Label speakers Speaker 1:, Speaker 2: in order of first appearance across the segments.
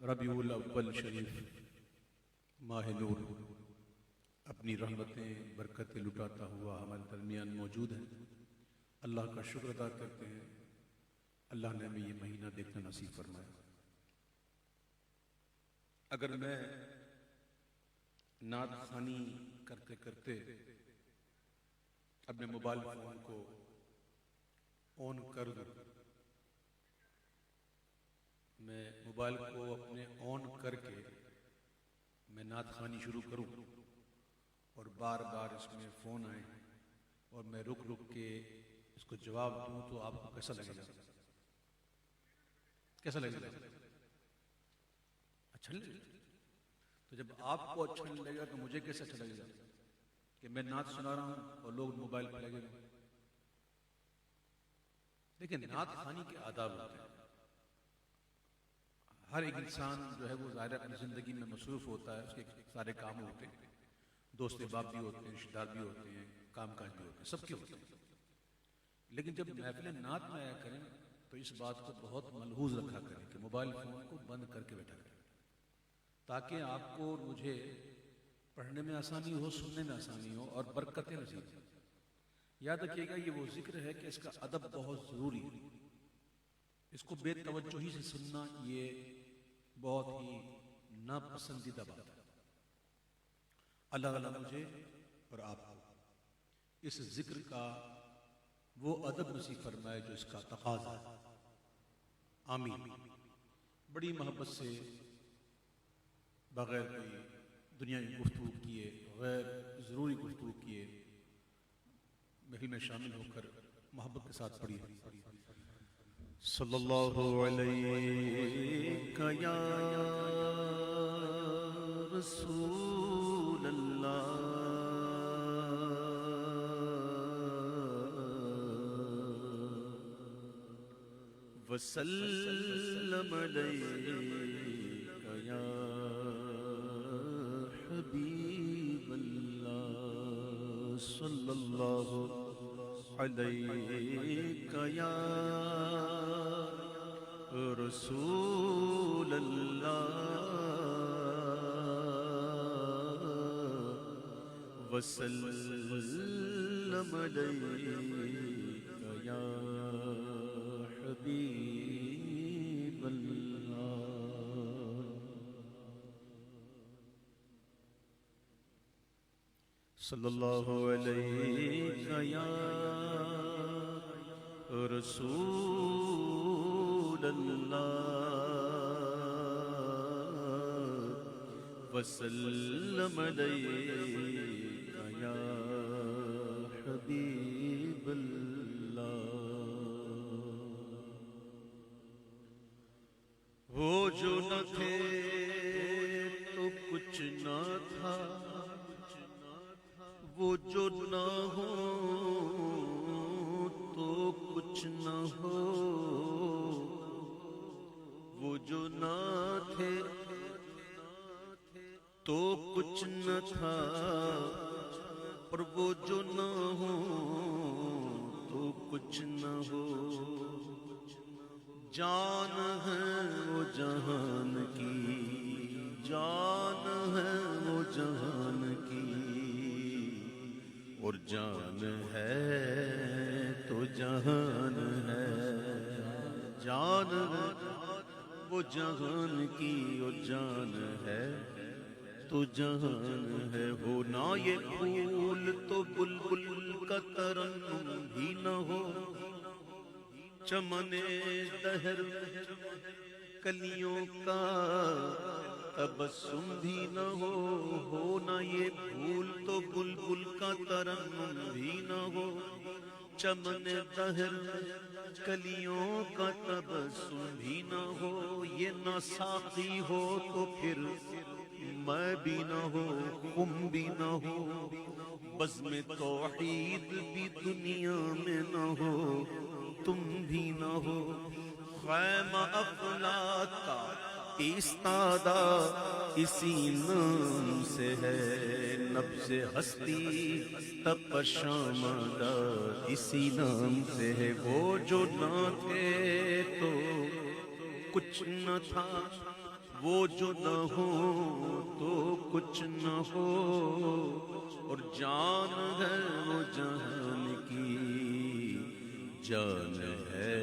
Speaker 1: ربیع الاول شریف ماہ نور اپنی رحمتیں برکتیں لٹاتا ہوا ہمارے درمیان موجود ہے۔ اللہ کا شکر ادا کرتے ہیں، اللہ نے ہمیں یہ مہینہ دیکھنا نصیب فرمایا۔ اگر میں نعت خوانی کرتے کرتے اپنے موبائل فون کو آن کر دوں، میں موبائل کو اپنے آن کر کے میں نعت خوانی شروع کروں اور بار بار اس میں فون آئے اور میں رک رک کے اس کو جواب دوں تو آپ کو کیسا لگے گا؟ کیسا لگے گا؟ اچھا نہیں لگے گا؟ تو جب آپ کو اچھا نہیں لگے گا تو مجھے کیسے اچھا لگے گا کہ میں نعت سنا رہا ہوں اور لوگ موبائل پہ لگے ہوئے؟ لیکن نعت خوانی کے آداب ہوتے ہیں۔ ہر ایک انسان جو ہے وہ ظاہر اپنی زندگی میں مصروف ہوتا ہے، اس کے سارے کام ہوتے ہیں، دوست احباب بھی ہوتے ہیں، رشتہ دار بھی ہوتے ہیں، کام کاج بھی ہوتے ہیں، سب کے ہوتے ہیں۔ لیکن جب محفل نعت میں آیا کریں تو اس بات کو بہت ملحوظ رکھا کریں کہ موبائل فون کو بند کر کے بیٹھا کریں، تاکہ آپ کو اور مجھے پڑھنے میں آسانی ہو، سننے میں آسانی ہو اور برکتیں نصیب ہوں۔ یاد رکھیے گا یہ وہ ذکر ہے کہ اس کا ادب بہت ضروری ہے، اس کو بے توجہی سے سننا یہ بہت ہی ناپسندیدہ بات ہے۔ اللہ تعالیٰ مجھے اور آپ کو اس ذکر کا وہ ادب نصیب فرمائے جو اس کا تقاضا ہے، آمین۔ بڑی محبت سے بغیر کوئی دنیاوی گفتگو کیے، غیر ضروری گفتگو کیے محفل میں شامل ہو کر محبت کے ساتھ پڑھی صلی اللہ علیہ یا رسول اللہ وسلم علیک یا حبیب اللہ صلی اللہ علیک یا رسول اللہ وسلم علیک یا حبیب اللہ۔ صلی اللہ علیہ یا رسول اللہ وسلم علیہ یا حبیب اللہ۔ وہ جو نہ تھے تو کچھ نہ تھا، وہ جو نہ ہو تو کچھ نہ ہو، وہ جو نہ تھے تو کچھ نہ تھا، اور وہ جو نہ ہو تو کچھ نہ ہو۔ جان ہے وہ جہان کی، جان ہے وہ جہان کی، اور جان ہے تو جہان ہے۔ جان ہے وہ جہان کی اور جان ہے تو جہان ہے۔ ہو نہ یہ پھول تو بلبل کا ترنم بھی نہ ہو، چمن دہر کلیوں کا تبسم بھی نہ ہو۔ ہو نہ یہ پھول تو بلبل کا ترنم بھی نہ ہو، چمن دہر کلیوں کا تبسم بھی نہ ہو۔ یہ نہ ساقی ہو تو پھر میں بھی نہ ہو، خم بھی نہ ہو، بزم توحید بھی دنیا میں نہ ہو، تم بھی نہ ہو۔ خیمہ افلاک کا ایستادہ اسی نام سے ہے، نبض ہستی تپشامدہ اسی نام سے ہے۔ وہ جو نہ تھے تو کچھ نہ تھا،
Speaker 2: وہ جو نہ ہو تو کچھ نہ ہو، اور جان ہے وہ جہان کی جان ہے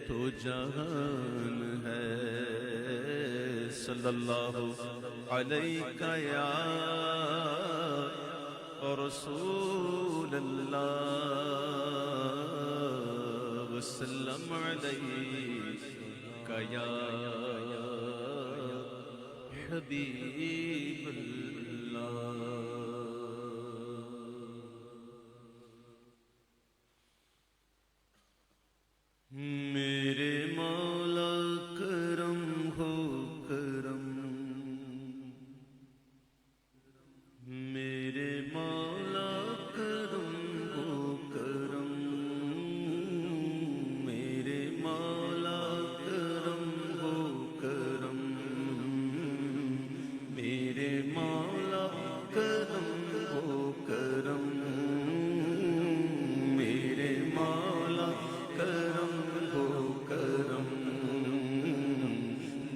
Speaker 2: تو جہان ہے۔ صلی اللہ علیہ یا رسول اللہ، وسلم علیہ یا حبیب اللہ۔ میرے مولا کرم ہو کرم، میرے مولا کرم ہو کرم، میرے مولا کرم ہو کرم، میرے مولا کرم ہو کرم، میرے مولا کرم ہو کرم،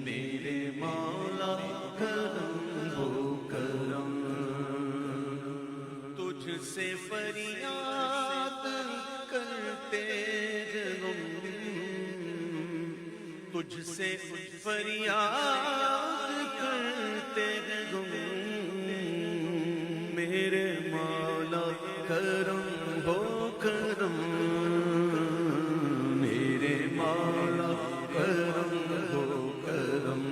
Speaker 2: میرے مولا کرم ہو کرم۔ تجھ سے فریاد کرتے جگم، تجھ سے فریاد کرتے جگم، میرے مولا کرم ہو کرم، میرے مولا کرم ہو کرم،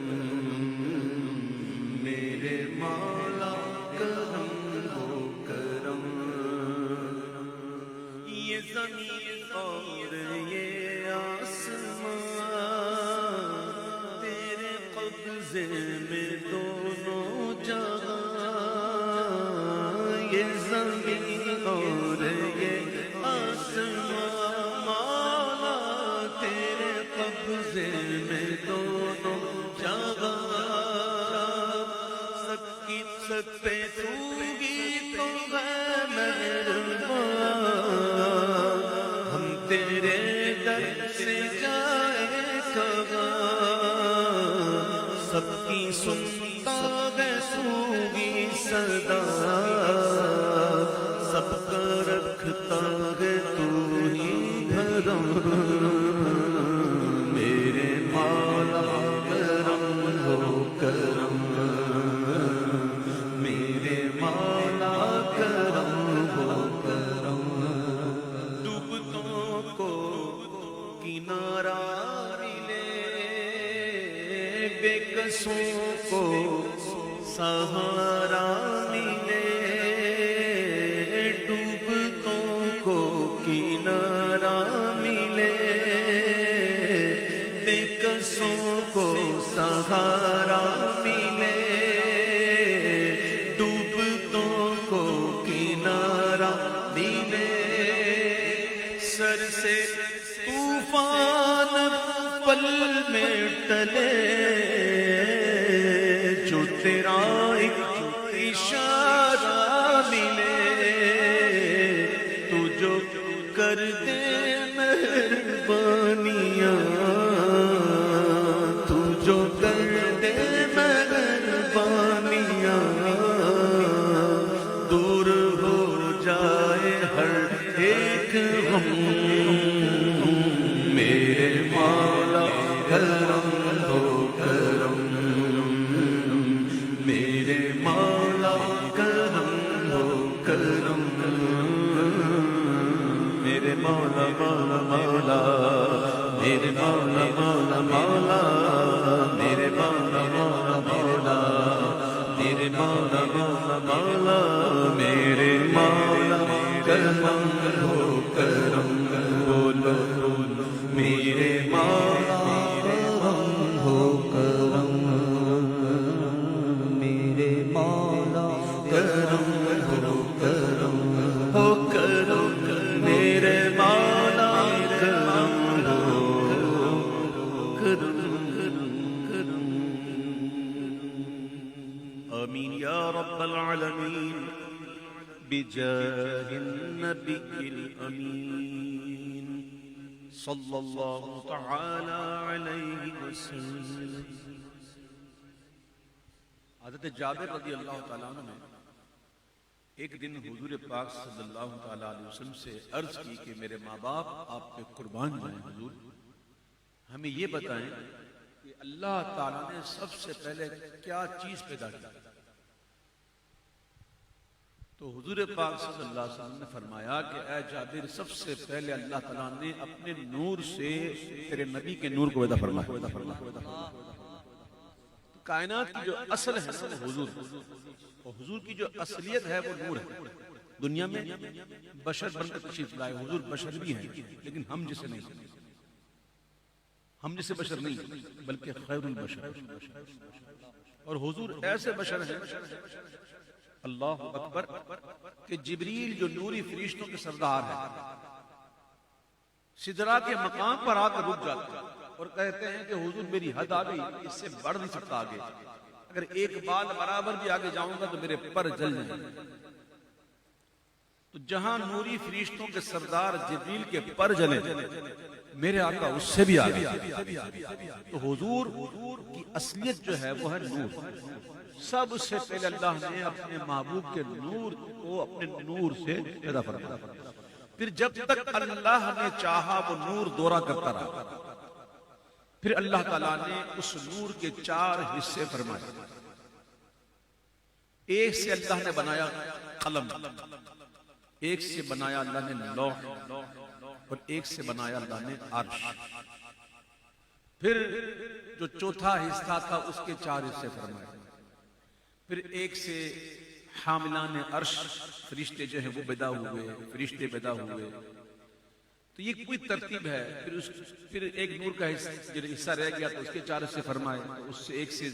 Speaker 2: میرے مولا کرم ہو کرم۔ یہ زمین اور یہ آسمان تیرے قبضے میں دونوں جہاں، یہ زمین اور یہ آسمان مولا تیرے قبضے میں دونوں جہاں، سب کی سب پہ تو ہی تو ہے مہربان، ہم تیرے در سے جائے کہاں، سب کی سنتا ہے سوگی صدا، سب کا رکھتا ہے تو ہی دھرم، میرے مولا کرم ہو کرم، میرے مولا کرم ہو کرم۔ ڈوبتوں کو کنارہ ملے، بے کسوں کو سہارا ملے، ڈوبتوں کو کنارہ ملے، بے کسوں کو سہارا ملے، ڈوبتوں کو کنارہ ملے، سر سے طوفان پل میں ٹلے، جو تیرا ایک اشارہ ملے، تو جو کر دے مہربانیاں، تو جو کر دے مہربانیاں، دور ہو جائے ہر ایک غم، میرے مولا کرم ہو کرم، میرے مولا کرم ہو کرم، میرے مولا مولا مولا، میرے مولا مولا مولا، میرے مولا مولا مولا، میرے مولا مولا مولا، میرے مولا کرم ہو کرم، بولو میرے مولا کرم ہو کرم، میرے مولا کرم ہو کرم ہو کرم، میرے مولا کرم ہو کرم کرم۔ آمین یا رب العالمین بجاہ النبی الامین صلی اللہ تعالی علیہ وسلم۔
Speaker 1: حضرت جابر رضی اللہ تعالیٰ عنہ نے ایک دن حضور پاک صلی اللہ تعالیٰ علیہ وسلم سے عرض کی کہ میرے ماں باپ آپ پہ قربان جائیں حضور، ہمیں یہ بتائیں کہ اللہ تعالیٰ نے سب سے پہلے کیا چیز پیدا کی؟ تو حضور پاک صلی اللہ علیہ وسلم نے فرمایا کہ اے جابر، سب سے پہلے اللہ تعالیٰ نے اپنے نور سے تیرے نبی کے نور کو پیدا فرمایا۔ کائنات کی جو اصل ہے وہ حضور، اور حضور کی جو اصلیت ہے وہ نور ہے۔ دنیا میں بشر بن کر تشریف لائے، حضور بشر بھی ہیں لیکن ہم جسے نہیں، ہم جسے بشر نہیں بلکہ خیر البشر، اور حضور ایسے بشر ہیں اللہ اکبر کہ جبریل جو نوری فرشتوں کے سردار ہیں سدرا کے مقام پر آ کر رک جاتے ہیں اور کہتے ہیں کہ حضور میری حد آ گئی، اس سے بڑھ نہیں سکتا آگے، اگر ایک بال برابر بھی آگے جاؤں گا تو میرے پر جل جائیں گے۔ تو جہاں نوری فرشتوں کے سردار جبریل کے پر جلے میرے آقا اس سے بھی آگے۔ تو حضور کی اصلیت جو ہے وہ ہے نور۔ سب سے پہلے اللہ نے اپنے محبوب کے نور کو اپنے نور سے پیدا فرمایا، پھر جب تک اللہ نے چاہا وہ نور دورہ کرتا رہا، پھر اللہ تعالیٰ نے اس نور کے 4 حصے فرمائے۔ ایک سے اللہ نے بنایا قلم، ایک سے بنایا اللہ نے لوح، اور ایک سے بنایا اللہ نے عرش۔ پھر جو چوتھا حصہ تھا اس کے 4 حصے فرمائے۔ پھر ایک سے حاملان عرش فرشتے جو ہیں وہ پیدا ہوئے، فرشتے پیدا ہوئے۔ تو یہ کوئی ترتیب ہے۔ پھر ایک نور کا حصہ رہ گیا تو اس کے 4 حصے فرمائے، اس سے ایک سے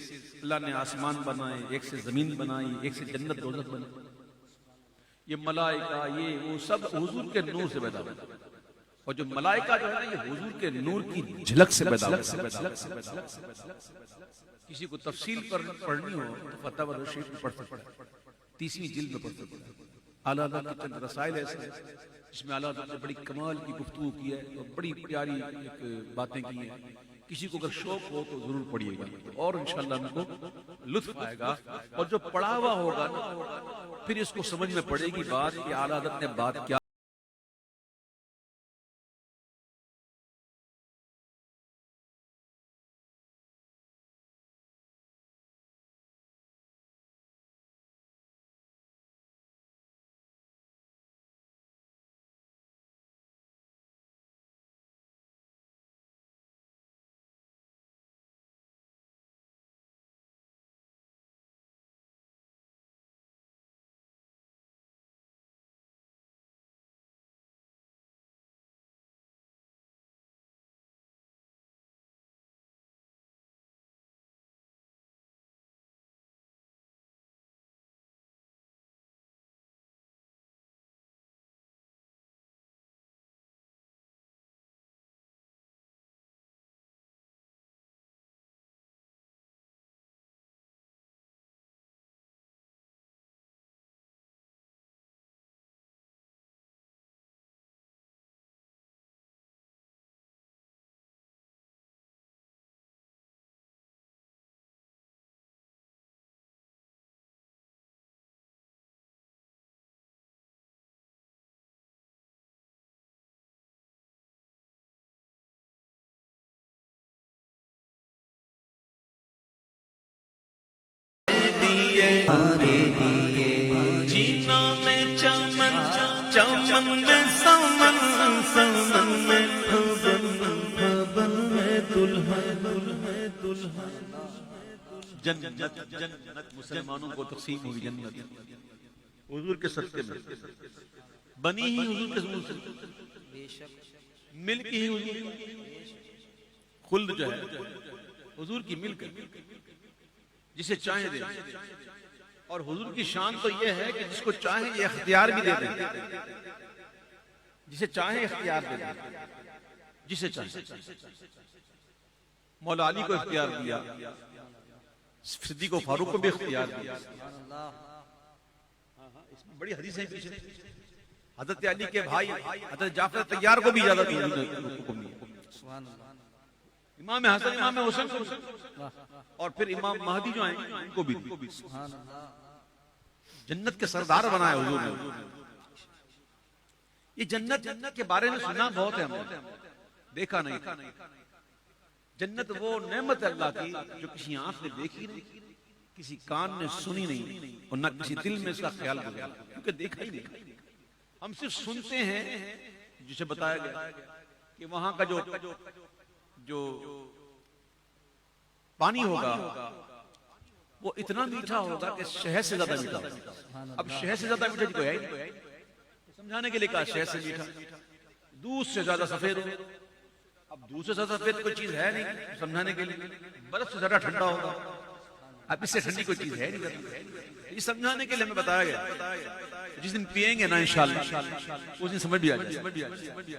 Speaker 1: اللہ نے آسمان بنائے، ایک سے زمین بنائی، ایک سے جنت دوزخ بنائی، یہ ملائکہ یہ وہ سب حضور کے نور سے پیدا ہوئے۔ اور جو ملائکہ جو ہے نا یہ حضور کے نور کی جھلک سے پیدا ہوئے۔ کسی کو تفصیل پر پڑھنی ہو تو فتاوی رشید میں پڑھ سکتا ہے، 30ویں جلد میں پڑھ سکتا ہے۔ اعلیٰ حضرت کے چند رسائل ایسے ہیں جس میں اعلیٰ حضرت نے بڑی کمال کی گفتگو کی ہے اور بڑی پیاری ایک باتیں کی ہیں۔ کسی کو اگر شوق ہو تو ضرور پڑھیے گا اور انشاءاللہ ان کو لطف آئے گا، اور جو پڑھا ہوا ہوگا نا پھر اس کو سمجھ میں پڑے گی بات کہ اعلیٰ حضرت نے بات کیا
Speaker 2: جینا میں چمن چمن میں سمن سمن میں بھون میں دلہن
Speaker 1: جنت جنت مسلمانوں کو تقسیم ہوئی جنت حضور کے صدقے میں، بنی ہی حضور کے حضور سے، ملک ہی حضور، خلد جو ہے حضور کی ملک ہے، جسے چاہیں دے۔ اور حضور کی شان تو یہ ہے کہ جس کو چاہیں یہ اختیار بھی دے دیں، جسے چاہیں اختیار دے دیں، جسے چاہیں۔ مولا علی کو اختیار دیا، صدیق و فاروق کو بھی اختیار دیا۔ اس میں بڑی حدیث ہے پیچھے، حضرت علی کے بھائی حضرت جعفر طیار کو بھی اجازت دی، امام حسن امام حسین کو بھی، اور پھر امام مہدی جو ہیں ان کو بھی جنت کے سردار بنایا حضور نے۔ یہ جنت کے بارے میں سنا بہت ہے، ہم نے دیکھا نہیں۔ جنت وہ نعمت ہے اللہ کی جو کسی آنکھ نے دیکھی نہیں، کسی کان نے سنی نہیں، اور نہ کسی دل میں اس کا خیال گزرا، کیونکہ دیکھا ہی نہیں۔ ہم صرف سنتے ہیں، جسے بتایا گیا کہ وہاں کا جو پانی ہوگا وہ اتنا میٹھا ہوگا کہ شہد سے زیادہ میٹھا ہوگا۔ اب شہد سے زیادہ میٹھا جی کوئی ہے ہی، سمجھانے کے لیے کہا شہد سے میٹھا، دودھ سے زیادہ سفید ہوگا۔ اب دودھ سے زیادہ سفید کوئی چیز ہے نہیں سمجھانے کے لیے، برف سے زیادہ ٹھنڈا ہوگا، اب اس سے ٹھنڈی کوئی چیز ہے نہیں، یہ سمجھانے کے لیے ہمیں بتایا گیا۔ جس دن پیئیں گے نا انشاءاللہ اس دن سمجھ بھی آ جائے،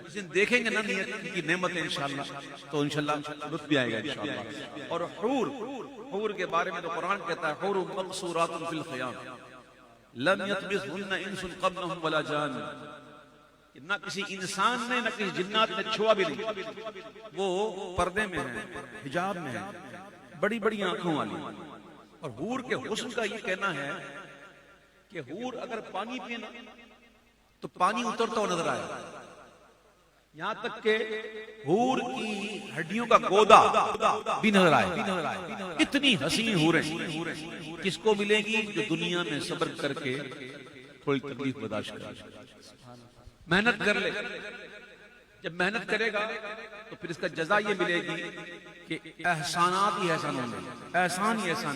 Speaker 1: جس دن دیکھیں گے نا نیت کی نعمت ہے انشاءاللہ تو انشاءاللہ لطف بھی آئے گا انشاءاللہ۔ اور حور کے بارے میں تو قرآن کہتا ہے حور مقصورات فی الخیام لم یطمثہن انس قبلہم ولا جان، نہ کسی انسان نے نہ کسی جنات نے چھوا بھی نہیں، وہ پردے میں ہیں، حجاب میں ہیں، بڑی بڑی آنکھوں والی۔ اور حور کے حسن کا یہ کہنا ہے کہ حور اگر پانی پینا تو پانی اترتا ہوا نظر آئے، یہاں تک کہ حور کی ہڈیوں کا گودا بھی نظر آئے۔ اتنی حسین حوریں کس کو ملے گی؟ جو دنیا میں صبر کر کے تھوڑی تکلیف برداشت کرے، محنت کر لے۔ جب محنت کرے گا تو پھر اس کا جزا یہ ملے گی کہ احسانات ہی احسان ہوں گے، احسان ہی احسان،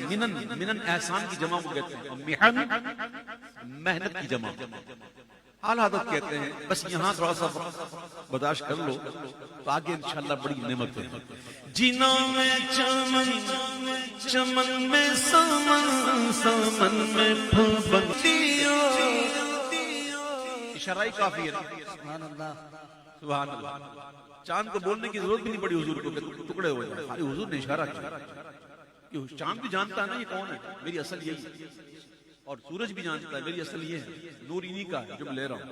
Speaker 1: منن احسان کی جمع کو کہتے ہیں، اور محن محنت کی جمع، اعلی حضرت کہتے ہیں بس یہاں تھوڑا سا برداشت کر لو تو آگے انشاءاللہ بڑی نعمت ہے۔
Speaker 2: جینا میں چمن چمن میں سمن سمن میں پھبندیو،
Speaker 1: اشارہ کافی ہے، سبحان اللہ۔ چاند کو بولنے کی ضرورت بھی نہیں پڑی حضور کو کہ ٹکڑے ہو جائے، خالی حضور نے اشارہ کیا کہ چاند بھی جانتا ہے نا یہ کون ہے، میری اصل یہی ہے، اور سورج بھی جانتا ہے میری اصل یہ ہے، نور انہی کا ہے جو میں لے رہا ہوں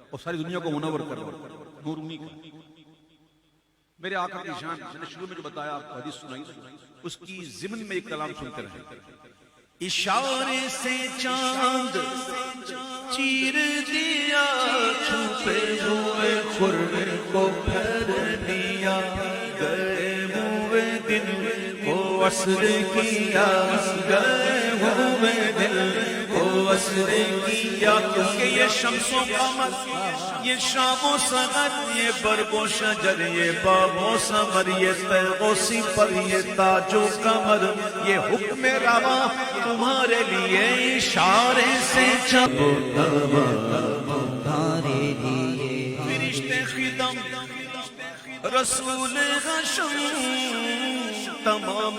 Speaker 1: اور ساری دنیا کو منور کر رہا ہوں، نور انہی کا۔ میرے آقا کی شان میں نے شروع میں جو بتایا آپ کو حدیث سنائی، اس کی ضمن میں ایک کلام سنتے رہیں۔
Speaker 2: اشارے سے چاند چیر دیا، چھپے ہوئے خرے کو پھیر دیا، گئے ہوئے دن کو عصر کیا، گئے ہوئے دن کو عصر کیا، کیونکہ یہ شمس و قمر، یہ شام و سحر، یہ برگ و شجر، یہ باب و ثمر، یہ تیغ و سپر، یہ تاج و کمر، یہ حکم روا تمہارے لیے اشارے سے چبو تمہارے لیے، فرشتے خدم رسول حشم، تمام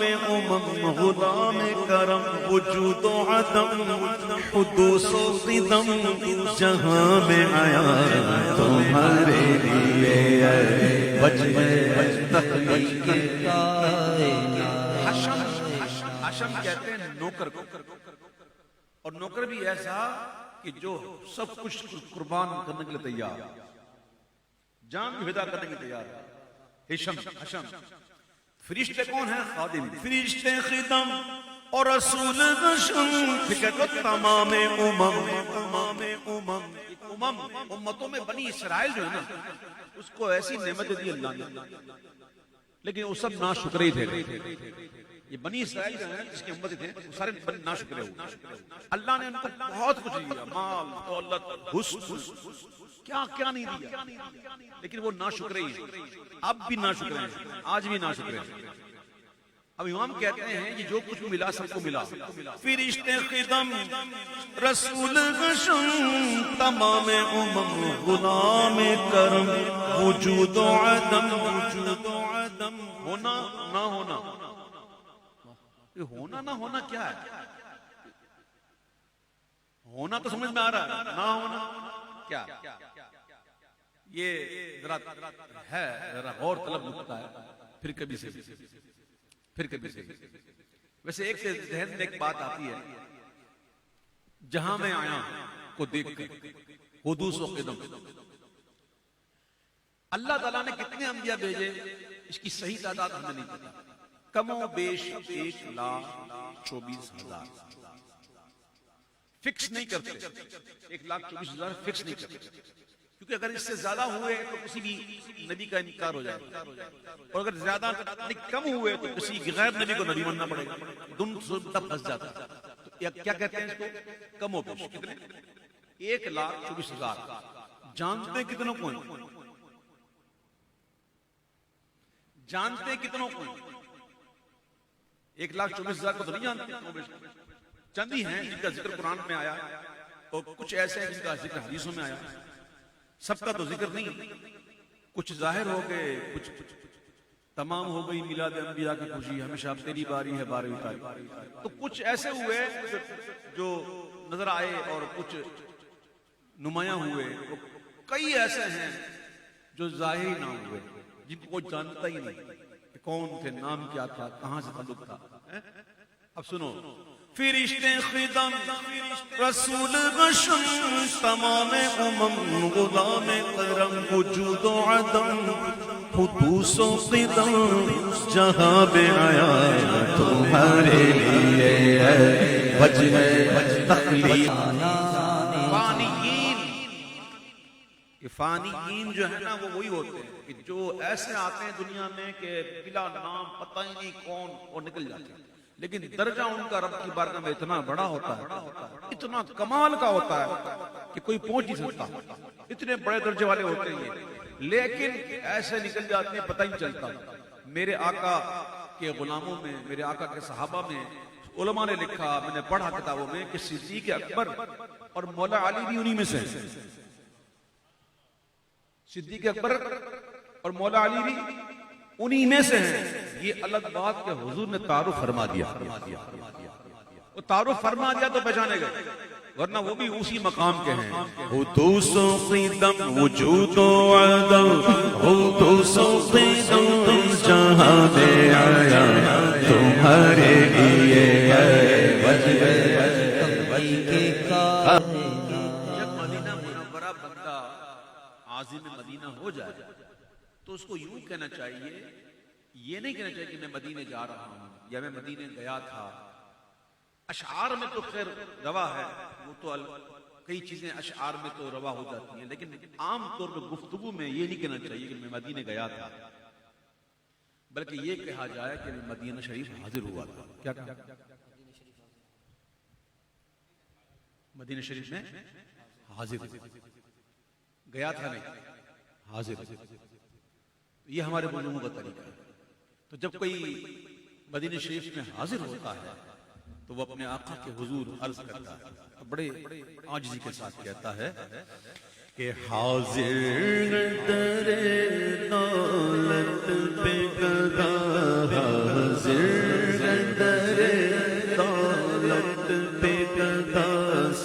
Speaker 2: غلام کرم، وجود و عدم، حدوث و قدم، جہاں میں آیا تمہارے لیے، وجہ تخلیق کائنات۔
Speaker 1: حشم کہتے ہیں نوکر کو، اور نوکر بھی ایسا کہ جو سب کچھ قربان کرنے کے لیے تیار، جان بھی فدا کرنے کے لیے تیار ہے۔ حشم فرشتے کون ہیں؟ خادم،
Speaker 2: فرشتے خدم اور رسول حشم، فکر کو تمام
Speaker 1: امتوں میں بنی اسرائیل جو ہے نا اس کو ایسی نعمت دی اللہ نے، لیکن وہ سب ناشکرے تھے۔ یہ بنی اسرائیل جو ہیں جس کی امت تھے وہ سارے ناشکرے ہوئے، اللہ نے ان کو بہت کچھ دیا، مال دولت حسن، کیا کیا نہیں دیا، لیکن وہ ناشکرے ہیں، اب بھی ناشکرے ہیں، آج بھی ناشکرے ہیں۔ اب امام کہتے ہیں کہ جو کچھ ملا سب کو ملا،
Speaker 2: فرشتے خدم رسول حشم، تمام غلام کرم، وجود و عدم،
Speaker 1: ہونا نہ ہونا، یہ ہونا نہ ہونا کیا ہے؟ ہونا تو سمجھ میں آ رہا ہے، نہ ہونا کیا؟ یہ ذرا ہے، ذرا غور طلب نکتہ ہے، پھر کبھی سے ویسے ایک سے ذہن میں ایک بات آتی ہے، جہاں میں آیا کو دیکھ کر حدوث و قدم، اللہ تعالیٰ نے کتنے انبیاء بھیجے اس کی صحیح تعداد ہمیں نہیں پتا، کم و بیش 1,24,000 فکس نہیں کرتے، 1,24,000 فکس نہیں کرتے، کیونکہ اگر اس سے زیادہ ہوئے تو کسی بھی نبی کا انکار ہو جائے گا، اور اگر زیادہ کم ہوئے تو کسی غیر نبی کو نبی ماننا پڑے گا، دن سب پھنس جاتا ہے۔ تو کیا کہتے ہیں اس کو؟ کم و بیش کتنے؟ 1,24,000 جانتے کتنوں کو ہیں؟ جانتے کتنوں کو ہیں؟ 1,24,000 کو تو نہیں جانتے، چند ہی ہیں جن کا ذکر قرآن میں آیا اور کچھ ایسے ہیں جن کا ذکر حدیثوں میں آیا، سب کا تو ذکر نہیں، کچھ ظاہر ہو گئے، کچھ تمام ہو گئی میلاد انبیاء کی خوشی، ہمیشہ اب تیری باری ہے 12ویں تاریخ، تو کچھ ایسے ہوئے جو نظر آئے اور کچھ نمایاں ہوئے، کئی ایسے ہیں جو ظاہر نہ ہوئے، جن کو کوئی جانتا ہی نہیں کہ کون تھے، نام کیا تھا، کہاں سے تعلق تھا۔ اب سنو،
Speaker 2: فرشتے خدم رسول بشر تمام غلام کرم وجود و عدم حدوث و قدم جہاں بے آیا تمہارے لیے ہے وجہ تخلیق۔
Speaker 1: فانیین جو ہے نا وہ وہی ہوتے ہیں کہ جو ایسے آتے ہیں دنیا میں کہ بلا نام پتہ ہی نہیں کون، اور نکل جاتے ہیں، لیکن درجہ ان کا رب کی بارگاہ میں اتنا بڑا ہوتا ہے، اتنا کمال کا ہوتا ہے کہ کوئی پہنچ نہیں سکتا، اتنے بڑے درجے والے ہوتے ہیں یہ، لیکن ایسے نکل جاتے ہیں پتہ ہی نہیں چلتا۔ میرے آقا کے غلاموں میں، میرے آقا کے صحابہ میں علماء نے لکھا، میں نے پڑھا کتابوں میں کہ صدیق اکبر اور مولا علی بھی انہی میں سے ہیں، صدیق اکبر اور مولا علی بھی انہی میں سے ہیں۔ یہ الگ بات کہ حضور نے تعارف فرما دیا، وہ تعارف فرما دیا تو پہچانے گئے، ورنہ وہ بھی اسی مقام کے ہیں۔
Speaker 2: حدوث و قدم وجود و عدم حدوث و قدم جہاں بے آیا تمہارے لیے ہے وجہ
Speaker 1: جب مدینہ منورہ بندہ عازم مدینہ ہو جائے تو اس کو یوں کہنا چاہیے، یہ نہیں کہنا چاہیے کہ میں مدینے جا رہا ہوں یا میں مدینے گیا تھا۔ اشعار میں تو خیر روا ہے، وہ تو کئی چیزیں اشعار میں تو روا ہو جاتی ہیں، لیکن عام طور پر گفتگو میں یہ نہیں کہنا چاہیے کہ میں مدینے گیا تھا، بلکہ یہ کہا جائے کہ میں مدینہ شریف حاضر ہوا تھا۔ کیا کہا؟ مدینہ شریف میں حاضر گیا تھا نہیں، حاضر۔ یہ ہمارے بزرگوں کا طریقہ ہے۔ تو جب کوئی مدینہ شریف میں حاضر ہوتا ہے تو وہ اپنے آقا کے حضور عرض کرتا ہے، بڑے عاجزی کے ساتھ کہتا ہے
Speaker 2: کہ حاضر در دولت پہ گدا، حاضر در دولت پہ گدا،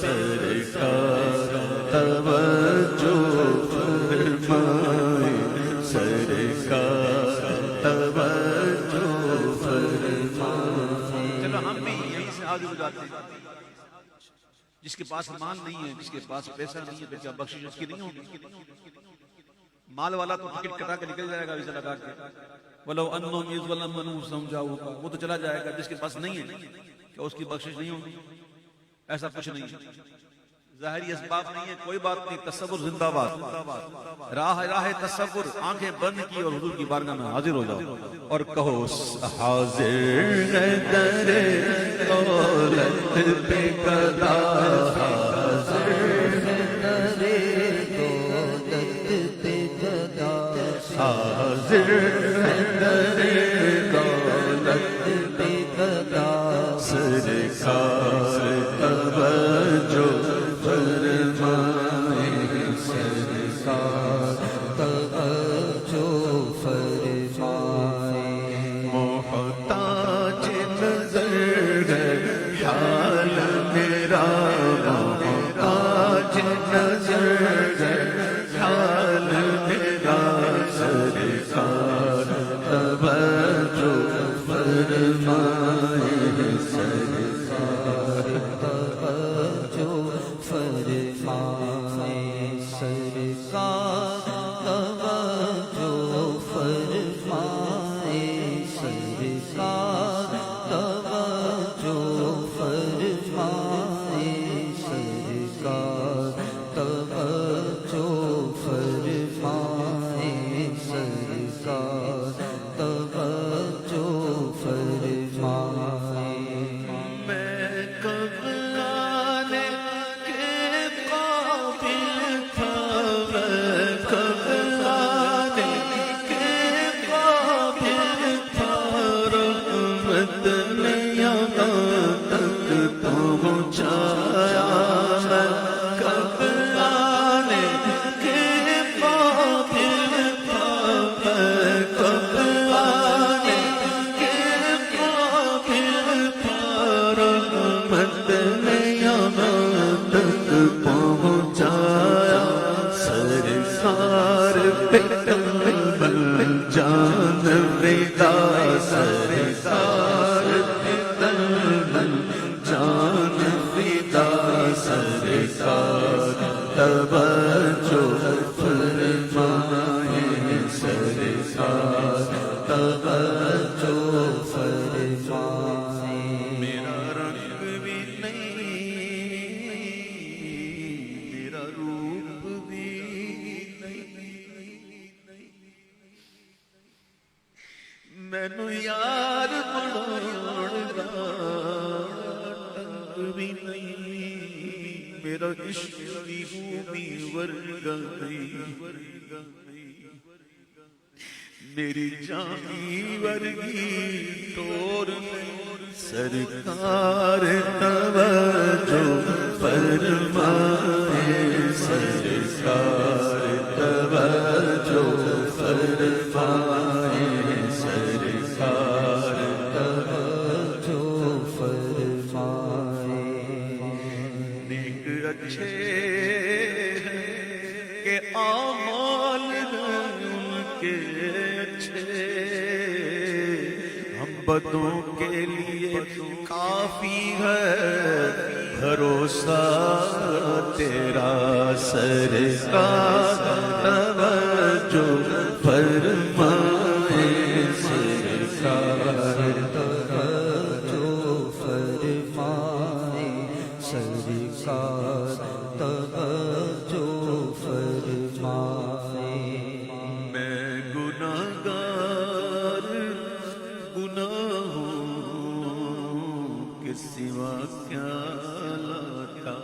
Speaker 2: سرکار توجہ فرمائے، سرکار توجہ فرمائے۔
Speaker 1: چلو ہم بھی یہیں سے حاضر ہو جاتے ہیں۔ جس کے پاس مال نہیں ہے، جس کے پاس پیسہ نہیں ہے، تو کیا بخشش اس کی نہیں ہوگی؟ مال والا تو ٹکٹ کٹا کے نکل جائے گا ویزا لگا کے، وَلَوْ أَنَّهُمْ إِذْ ظَلَمُوا أَنفُسَهُمْ سمجھاؤ گا، وہ تو چلا جائے گا۔ جس کے پاس نہیں ہے کیا اس کی بخشش نہیں ہوگی؟ ایسا کچھ نہیں ہے، ظاہری اسباب نہیں ہے، کوئی بات نہیں، تصور زندہ باد، راہ تصور، آنکھیں بند کی اور حضور کی بارگاہ میں حاضر ہو جاؤ اور کہو
Speaker 2: حاضر در دولت پہ گدا، حاضر در دولت پہ گدا، حاضر در دولت پہ گدا، سرکار توجہ فرمائے، سرکار توجہ فرمائے۔ محتاج نظر ہے حال میرا، محتاج نظر ہے حال میرا، سرکار توجہ فرمائے، سرکار توجہ فرمائے، سرکار توجہ رحمت نے یہاں تک پہنچایا ہے کب آنے کے قابل تھا میں کب آنے کے قابل تھا رحمت نے یہاں تک پہنچایا سرکار پہ کمل جان فدا سرکار پہ کمل جان فدا سرکار توجہ فرمائے سرکار توجہ فرمائے میرا رنگ بھی نہیں میرا روپ بھی مینو یار بڑا بھی نہیں میرا عشق بھی بھومی ورگا نہیں میری جانی ورگی ٹور سرکار توجہ فرمائے سرکار توجہ فرمائے سرکار توجہ فرمائے نیک اچھے کہ اعمال ان کے اچھے ہم بدوں کے لیے کافی ہے بھروسہ تیرا سرکار توجہ فرمائے سرکار توجہ فرمائے سرکار توجہ فرمائے میں گناہگار گناہوں کے سوا کیا لاتا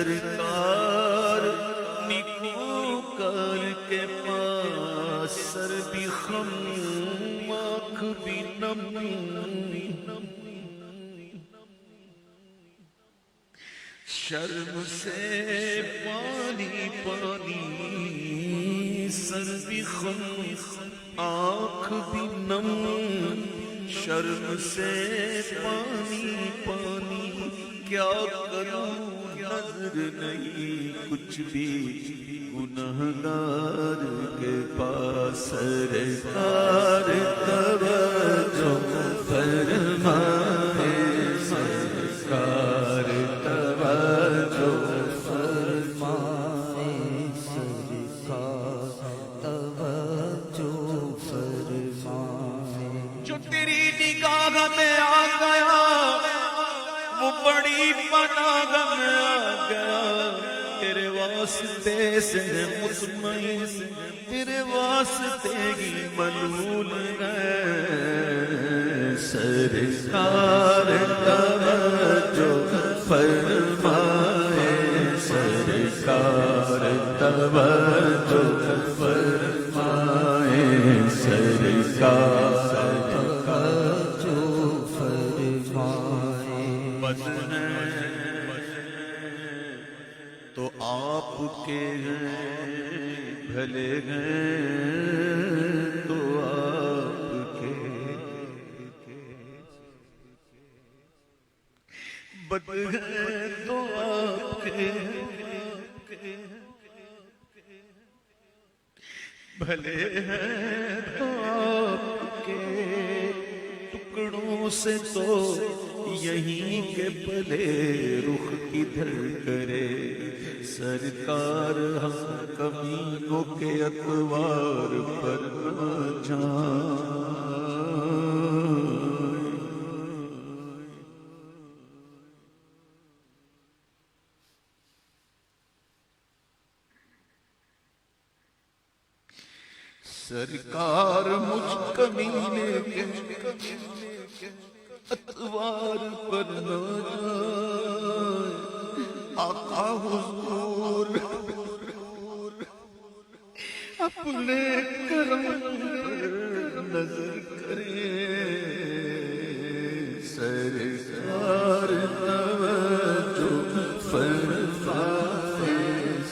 Speaker 2: سرکار نکو کر کے پاس سر بھی خم آنکھ بھی نم شرم سے پانی پانی سر بھی خم آنکھ بھی نم شرم سے پانی پانی کیا کروں نظر نہیں کچھ بھی گنہگار کے پاس سرکار توجہ فرمائے سرکار توجہ فرمائے سرکار توجہ فرمائے جو تیری نگاہ میں آ گیا وہ بڑی پناہ میں آ گیا تیرے واسطے سے مطمئن تیرے واسطے ہی ملول ہے سرکار توجہ فرمائے سرکار توجہ فرمائے سرکار توجہ فرمائے تو آپ کے ہیں بھلے ہیں تو آپ کے بد ہیں تو آپ کے بھلے ہیں تو آپ کے ٹکڑوں سے تو یہیں کے بھلے رخ ادھر کرے سرکار ہم کمینوں کے اتوار پر نہ جائیں سرکار مجھ کمینے کے اتوار پر نہ جائے، آقا حضور اپنے کرم پر نظر کریں، سرکار توجہ فرمائے،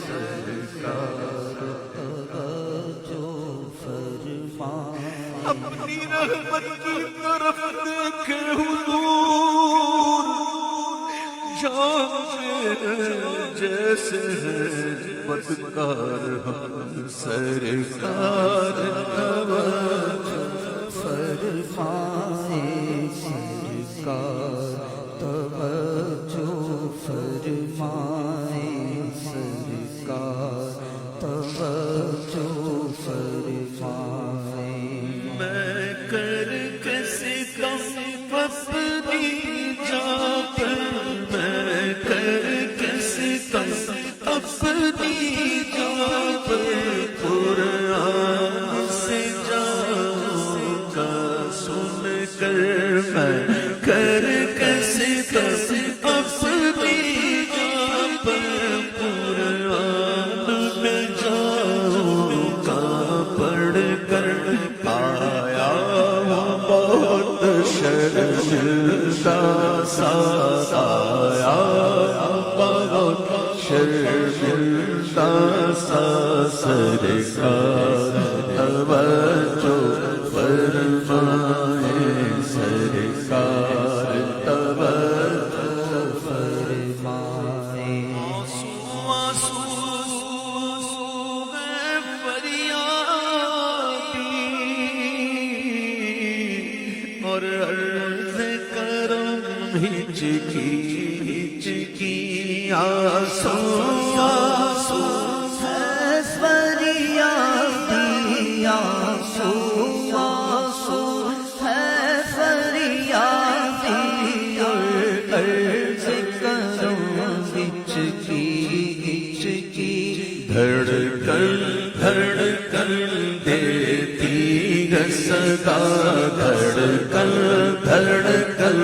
Speaker 2: سرکار توجہ فرمائے، اپنی رحمت کی طرف دیکھے حضور، جیسے بدکار ہم، سرکار توجہ فرمائے، سرکار توجہ فرمائے، سرکار توجہ فرمائے، میں کر کیسے کم اپنی جا پر، میں کر کیسے کم اپنی جا پر، قرآن سے جاؤں گا سن کر، میں کر کیسے کم اپنی جا پر، قرآن میں جاؤں گا پڑھ کر، آیا بہت شرمندہ سا، آیا بہت شرمندہ سا، سرکار توجہ فرمائے، سرکار توجہ فرمائے، آنسو آنسو ہے فریادی، اور عرض کرم ہچکی ہچکی، آنسو آنسو ہے فریادی، آنسو آنسو ہے فریادی، اور عرض کرم ہچکی ہچکی، دھڑکن دھڑکن دیتی ہے صدا، دھڑکن دھڑکن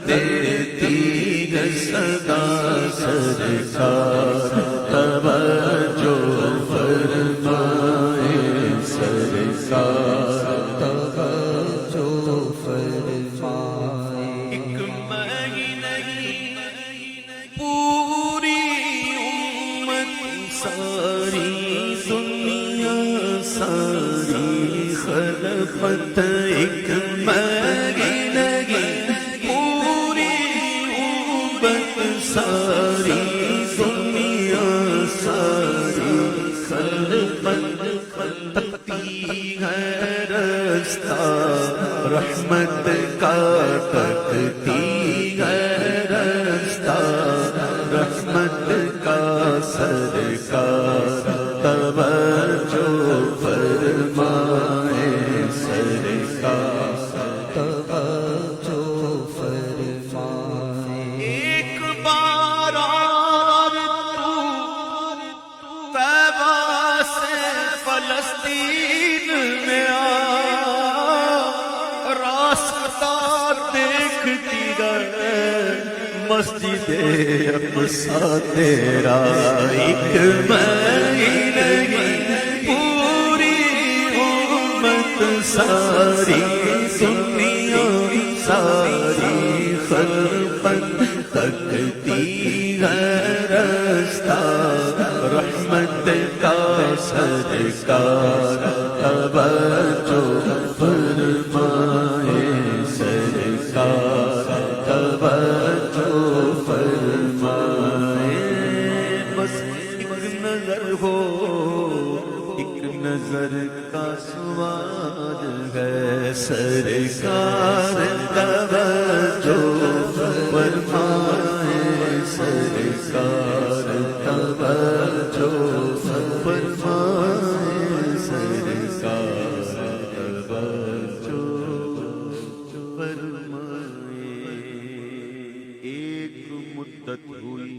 Speaker 2: دیتی ہے صدا، سرکار توجہ فرمائے، سرکار توجہ فرمائے، ایک میں ہی نہیں پوری امت ساری دنیا ساری خلقت، ایک میں ہی نہیں پوری امت ساری دنیا ساری خلقت، تکتی ہے رستہ رحمت کا، تکتی ہے رستہ رحمت کا، سرکار توجہ فرمائے، سرکار توجہ فرمائے، ایک بار اور تو طیبہ سے فلسطین میں آ، راستہ دیکھتی رہے مسجد اقصیٰ تیرا، ایک میں ہی نہیں پوری امت ساری دنیا ساری خلقت، تکتی ہے رستہ رحمت کا، سرکار توجہ فرمائے، سرکار توجہ فرمائے، بس ایک نظر ہو، ایک نظر کا سوال ہے، سرکار توجہ فرمائے، سرکار توجہ فرمائے، سرکار توجہ فرمائے، ایک مدت ہوئی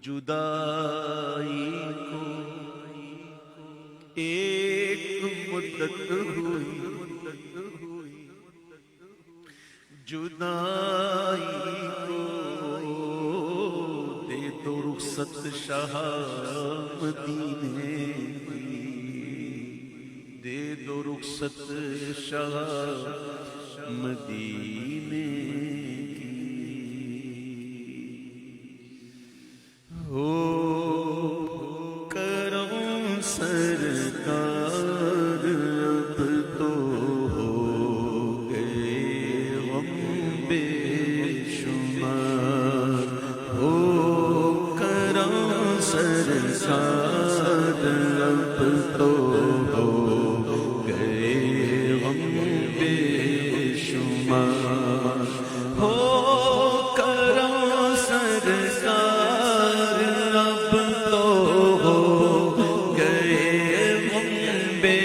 Speaker 2: جدائی کو، ایک مدت ہوئی جدائی کو دے دو رخصت شاہ مدینے کی دے دو رخصت شاہ مدینے کی ہو کرم سرکار اب تو ہو گئے غم بے شمار ہو کرم سرکار اب تو ہو گئے غم بے شمار ہو کرم سرکار اب تو ہو گئے غم بے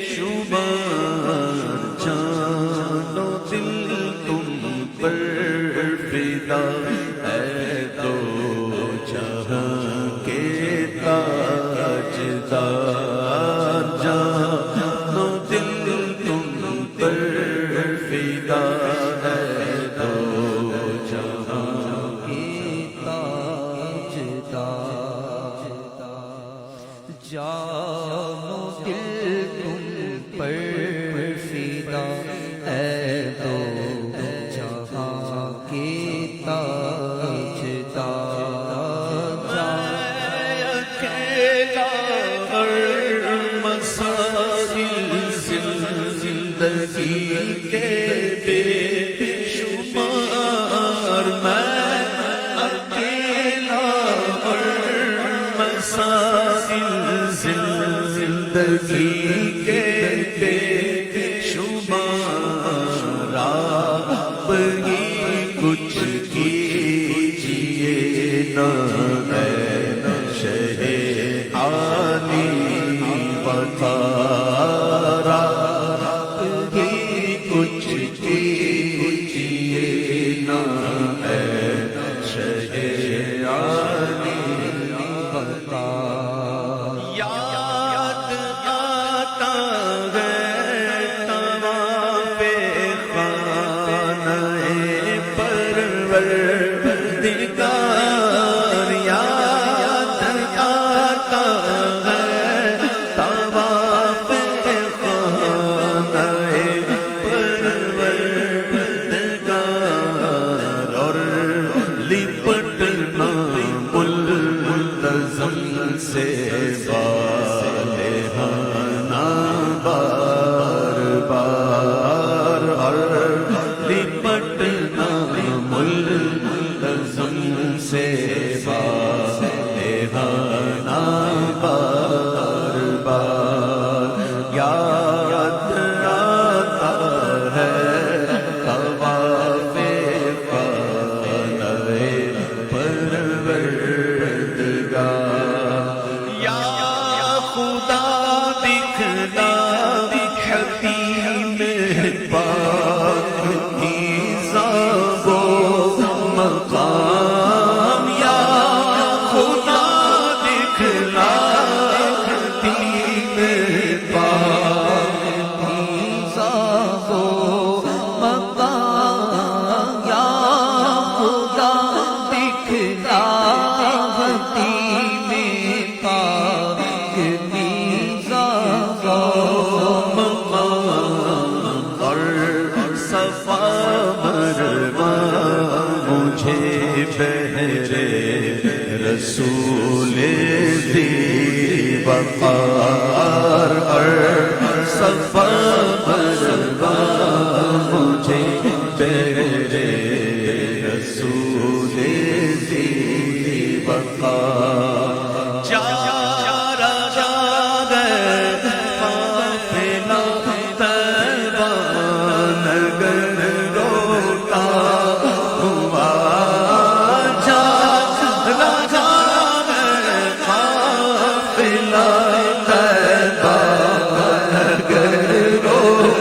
Speaker 2: شمار جان و دل تم پر فدا ہے دو جہاں کے تاجدار جان و دل تم پر فدا ہے دو جہاں
Speaker 3: کے تاجدار جان و دل تم پر فدا ہے دو جہاں کے تاجدار
Speaker 2: اکیلا ہر مسائل زندگی کے بے شمار میں اکیلا ہر مسائل زندگی کے بے شمار آپ ہی کچھ کیجیے نا شہ عالی وقار آپ ہی کچھ کیجیے نا شہ عالی وقار یاد آتا ہے طواف خانہ پروردگار یاد آتا ہے طواف خانہ پروردگار اور لپٹنا ملتزم سے بالہانہ بار بار اور لپٹنا ملتزم سے بالہانہ بار بار یاد آتا ہے طواف خانہ پروردگار یا خدا دکھلا حکیم پاک کی ذات و مقام یا خدا دکھلا حکیم پاک کی
Speaker 3: ذات و مقام یا خدا دکھلا حکیم پاک کی ذات و
Speaker 2: اور صفا مروا مجھے بہرے رسول دی وقار اور صفا مروا مجھے بہرے رسول دی وقار Oh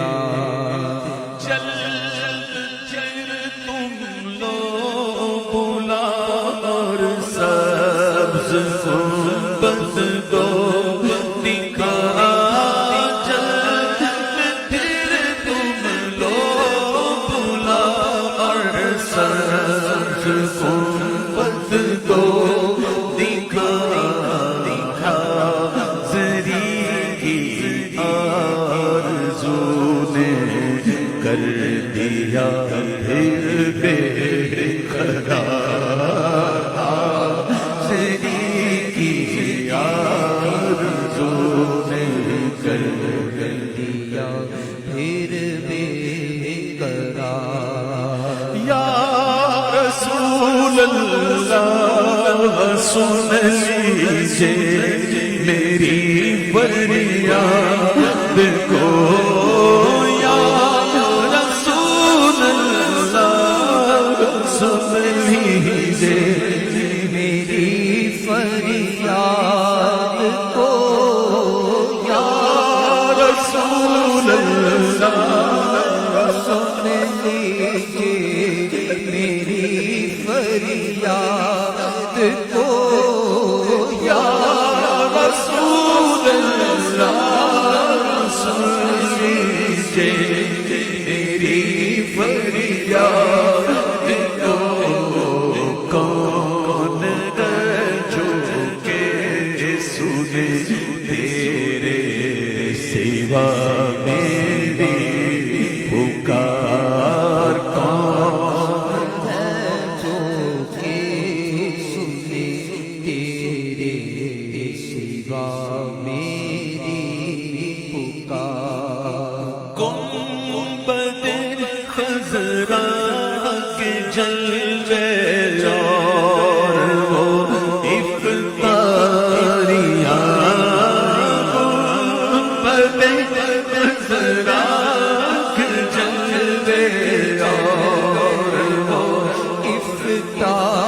Speaker 3: تیرا
Speaker 2: چل چل تم لو بلا اور سبز گنبد کو دکھا چل پھر تم لو بلا اور سبز گنبد کو دکھا دکھا زری کی آرزو نے کر دیا پھر بے قرار زری کی آرزو نے کر
Speaker 3: دیا پھر بے قرار
Speaker 2: یا رسول اللہ سن لیجیے میری فریاد کو یا رسول اللہ سن لیجیے
Speaker 3: میری فریاد کو یا
Speaker 2: رسول اللہ
Speaker 3: سن لیجیے میری فریاد کو یا
Speaker 2: رسول اللہ سن لیجیے میری فریاد کو کون ہے جو کہ سنے تیرے سوا میری پکار کون
Speaker 3: ہے جو کہ سنے تیرے سوا میری پکار
Speaker 2: گنبد خضرا کے جلوے اور وہ افطاریاں گنبد خضرا کے جلوے اور وہ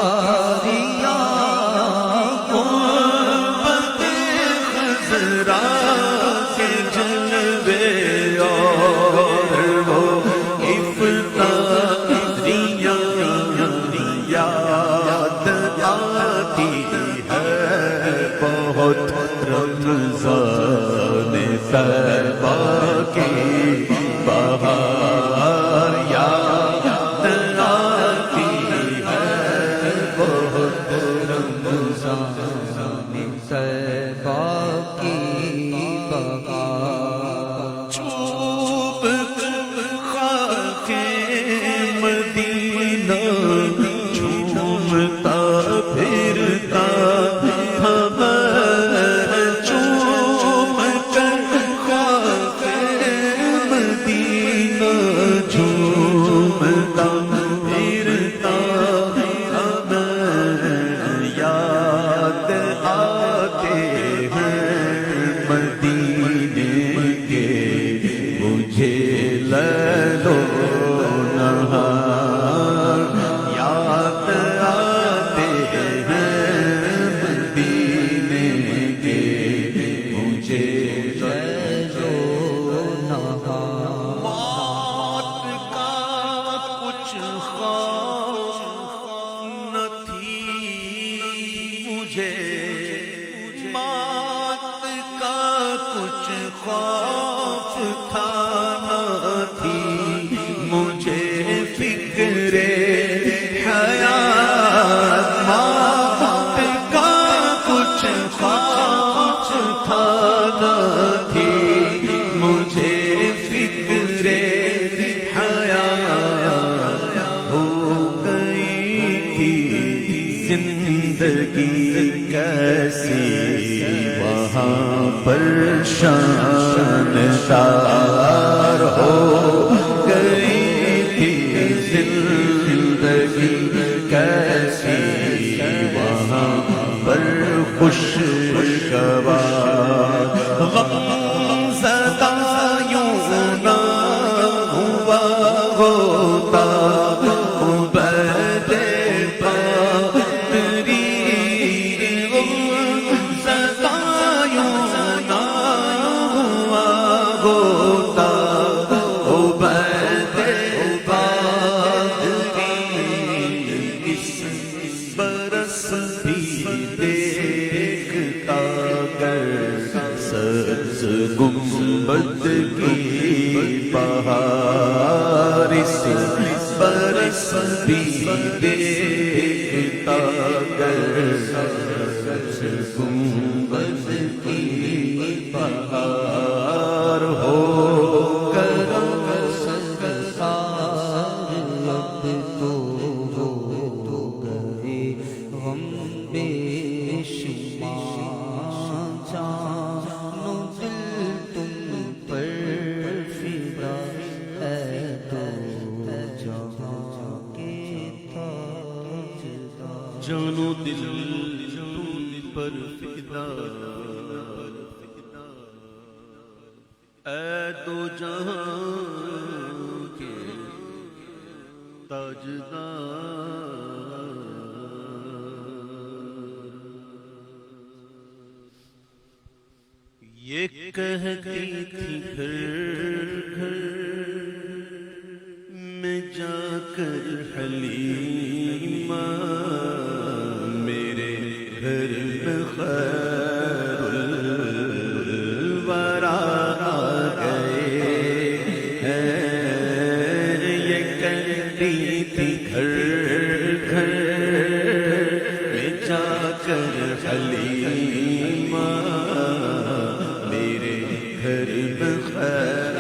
Speaker 3: افطاریاں
Speaker 2: گنبد خضرا کے جلوے اور وہ افطاریاں یاد آتی ہے بہت رمضان طیبہ کی بہار یاد آتی ہے بہت
Speaker 3: رمضان طیبہ کی بہار
Speaker 2: چوب خاک مدینہ جھومتا پھرتا ہمارا چوب خاک مدینہ جھومتا پھرتا ہمیں یاد آتے ہیں مدینے کے مجھے لو نہار یاد آتے ہیں مدینے کے مجھے
Speaker 3: جو نہار
Speaker 2: موت کا کچھ خوف نہ تھی مجھے موت کا کچھ خوف تھا نہ تھی مجھے فکر حیات موت کا کچھ خوف تھا نہ تھی مجھے فکر حیات ہو گئی تھی زندگی کیسی وہاں پر شاندار ہو گئی تھی زندگی کیسی وہاں پر خوشگوار غم زدہ یوں نہ ہوا ہوتا عبید پادری غم زدہ یوں نہ ہوا ہوتا بارش برس بھی دیکھتا گر گنبد کی بہار ہو کرم
Speaker 3: سرکار اب تو ہو گئے ہم بے شمار جان و دل تم پر فدا ہے تو جہاں کے تاجدار
Speaker 2: جان و دل تم پر فدا اے دو جہاں کے تاجدار یہ کہتی تھی گھر گھر میں جا کر حلیمہ میرے گھر میں خیر الورا آ گئے ہیں یہ کہتی تھی گھر گھر میں جا کر حلیمہ میرے گھر میں خیر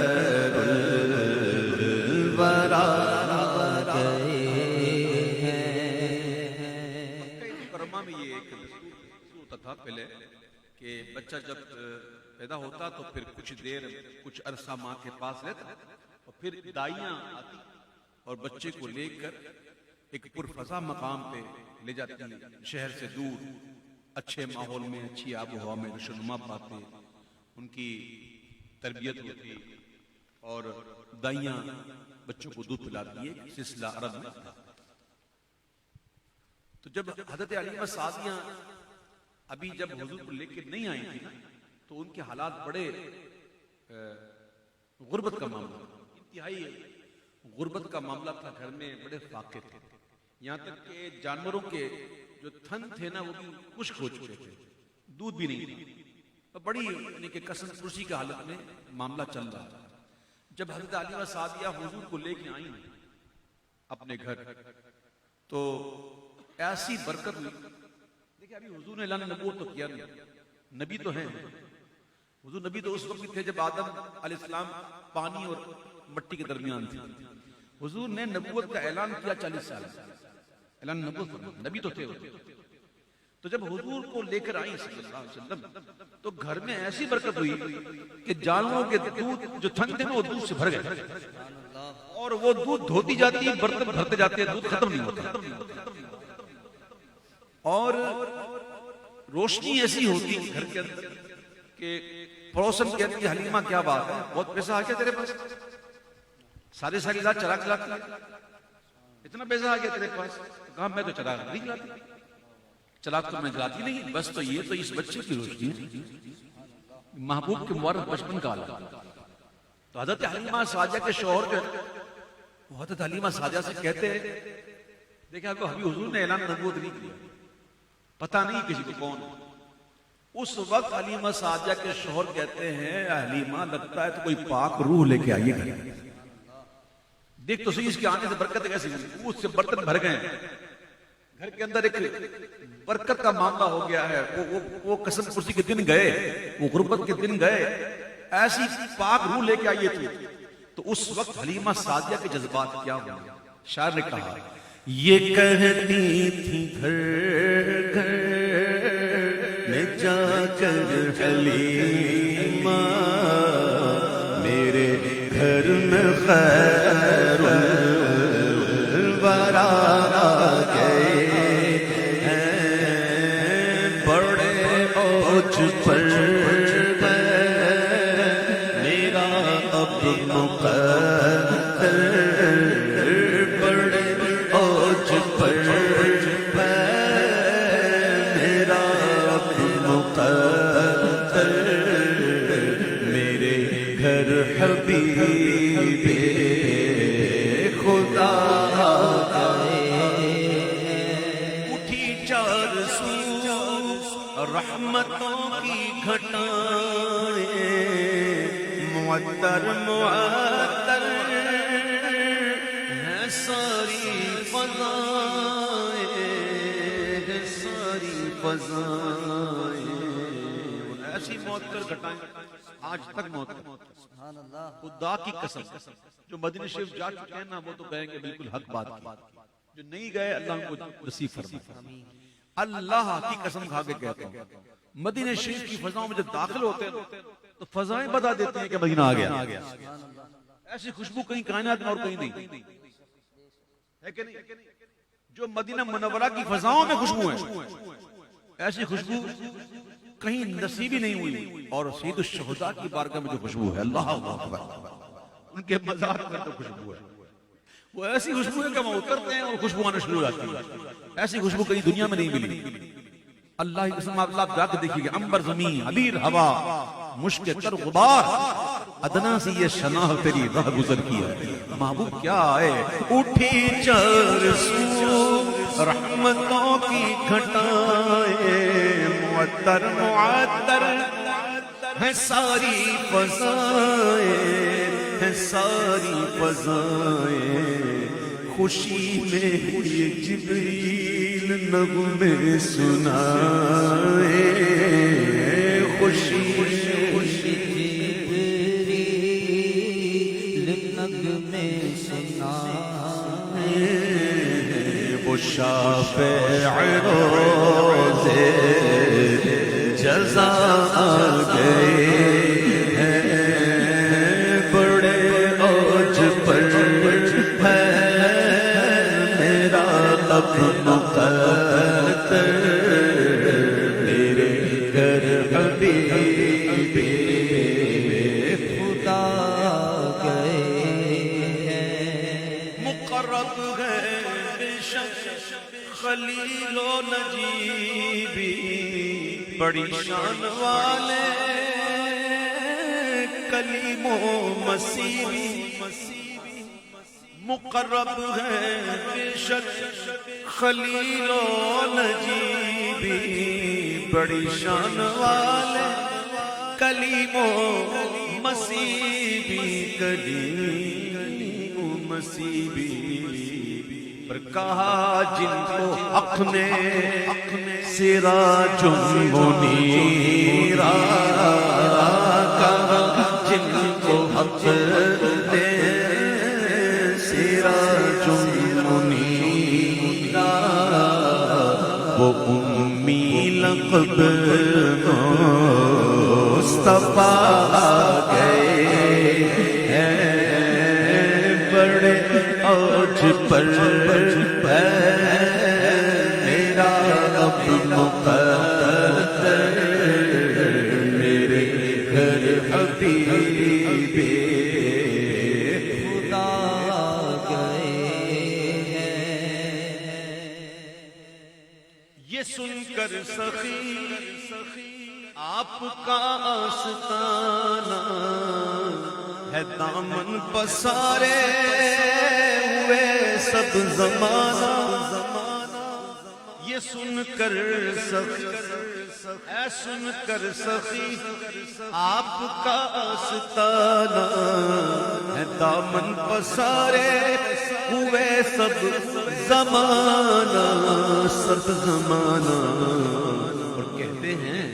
Speaker 2: الورا آ گئے
Speaker 1: مکہ میں یہ ایک ہوتا تھا پہلے کہ بچہ جب پیدا ہوتا تو پھر کچھ دیر کچھ عرصہ ماں کے پاس رہتا اور پھر دائیاں آتی اور بچے کو لے کر ایک پرفضا مقام پہ لے جاتی شہر سے دور اچھے ماحول میں اچھی آب و ہوا میں نشوونما پاتے ان کی تربیت ہوتی اور دائیاں بچوں کو دودھ پلاتی ہے سلسلہ عرب میں تھا۔ تو جب حضرت علیمہ سعدیہ ابھی جب حضور کو لے کے نہیں آئی تھی تو ان کے حالات بڑے غربت کا معاملہ انتہائی غربت کا معاملہ تھا، گھر میں بڑے فاقے تھے، یہاں تک کہ جانوروں کے جو تھن تھے نا وہ بھی خشک ہو چکے تھے، دودھ بھی نہیں تھا، بڑی یعنی کہ قسم پرسی کی حالت میں معاملہ چل رہا تھا۔ جب حضرت علیمہ سعدیہ حضور کو لے کے آئیں اپنے گھر تو ایسی برکت ہوئی، دیکھیں ابھی حضور نے اعلان نبوت تو کیا نہیں، نبی تو ہیں حضور، نبی تو اس وقت تھے جب آدم علیہ السلام پانی اور مٹی کے درمیان تھے، حضور نے نبوت کا اعلان کیا 40 سال، اعلان نبوت فرمایا، نبی تو تھے حضور۔ تو جب حضور کو لے کر آئیں صلی اللہ علیہ وسلم تو گھر میں ایسی برکت ہوئی کہ جانوروں کے دودھ جو تھن تھے وہ دودھ سے بھر گئے اور وہ دودھ دھوتی جاتی ہے، برتن بھرتے جاتے ہیں، دودھ ختم نہیں ہوتا، اور روشنی ایسی ہوتی گھر کے اندر کہ پڑوسن کہتی ہے حلیمہ کیا بات ہے، بہت پیسہ آ گیا تیرے پاس، ساری ساری رات چراغ جلاتی ہے، اتنا پیسہ آ گیا تیرے پاس، کہا میں تو چراغ نہیں جلاتی، چراغ تو میں جلاتی نہیں، بس تو یہ تو اس بچے کی روشنی ہے، محبوب کے مبارک بچپن کا عالم۔ تو حضرت حلیمہ سعدیہ کے شوہر جو حضرت حلیمہ سعدیہ سے کہتے ہیں دیکھیں آپ کو ابھی حضور نے اعلان نبوت نہیں کیا، پتہ نہیں کسی کو کون، اس وقت حلیمہ سعدیہ کے شوہر کہتے ہیں حلیمہ لگتا ہے تو کوئی پاک روح لے کے آئیے گھر، دیکھ تو صحیح اس کے آنے سے برکت کیسی ہوئی، اس سے برتن بھر گئے، گھر کے اندر ایک برکت کا معاملہ ہو گیا ہے، وہ قسم پرسی کے دن گئے، وہ غربت کے دن گئے، ایسی پاک روح لے کے آئیے تھی۔ تو اس وقت حلیمہ سعدیہ کے جذبات کیا ہوئے، شاعر نے کہا
Speaker 2: یہ کہتی تھی گھر گھر میں جا کر حلیمہ میرے گھر میں خیر الورا آ گئے ہیں، بڑے اوج پر میرا اب مقدر، بڑے اوج پر میرا اب مقدر، میرے گھر حبیب خدا اٹھی چار سو رحمتوں کی گھٹائیں، معطر معطر فضائیں، ایسی موت کر گھٹائیں آج تک موت کر.
Speaker 3: سبحان اللہ.
Speaker 2: خدا کی قسم جو مدینہ شریف جا چکے ہیں نا وہ تو کہیں گے بالکل حق بات کی. جو نہیں گئے اللہ ان کو نصیب فرمائے. اللہ کی قسم کھا کے کہتا ہوں مدینہ شریف کی فضاؤں میں جب داخل ہوتے ہیں تو فضائیں بتا دیتی ہیں کہ مدینہ آ گیا. ایسی خوشبو کہیں کائنات میں اور کہیں نہیں ہے کہ نہیں. جو مدینہ منورہ کی فضاؤں میں خوشبو ہے ایسی خوشبو کہیں نصیب ہی نہیں ہوئی. اور سید الشہداء کی بارگاہ میں جو خوشبو ہے اللہ اکبر، ان کے مزار میں تو خوشبو ہے وہ ایسی خوشبو ہے کہ وہ اترتے ہیں اور خوشبو آنا شروع ہو جاتی ہے. ایسی خوشبو کہیں دنیا میں نہیں ملی. اللہ کی قسم آپ جا کے دیکھیے گا عنبر زمین عبیر ہوا مشک تر غبار ادنا سے یہ شناہ تیری راہ گزر کیا ہے. محبوب کیا ہے اٹھی چار سو رحمتوں کی گھٹائیں، معطر معطر ہے ساری فضائیں، ہے ساری فضائیں. خوشی میں یہ جبریل نغمے سنائے، خوشی
Speaker 3: خوشی جبریل نغمے سنائے.
Speaker 2: وہ شافع روز جزا گئے ہیں، بڑے اوج پر ہے میرا اب مقدر، میرے گھر حبیب
Speaker 3: خدا گئے ہیں.
Speaker 2: مقرب ہے بے شک خلیل و نجیبی، بڑی شان والے کلیم و مسیبی. مقرب ہے بے شک خلیل و نجیبی، بڑی شان والے کلیم و مسیبی، کلیم و مسیبی. پر کہا جن کو حق نے سراج منیرا، کہا جن کو حق نے سراج منیرا، وہ امی لقب مصطفیٰ گئے ہیں، بڑے اوج پر ہے میرا اب مقدر، میرے گھر حبیب
Speaker 3: خدا گئے ہیں.
Speaker 2: یہ سن کر سخی آپ کا آستانہ ہے دامن پسارے ہوئے سب زمانہ. یہ سن کر سخی اے سن کر سخی آپ کا آستانہ ہے دامن پسارے ہوئے سب زمانہ، سب زمانہ. اور کہتے ہیں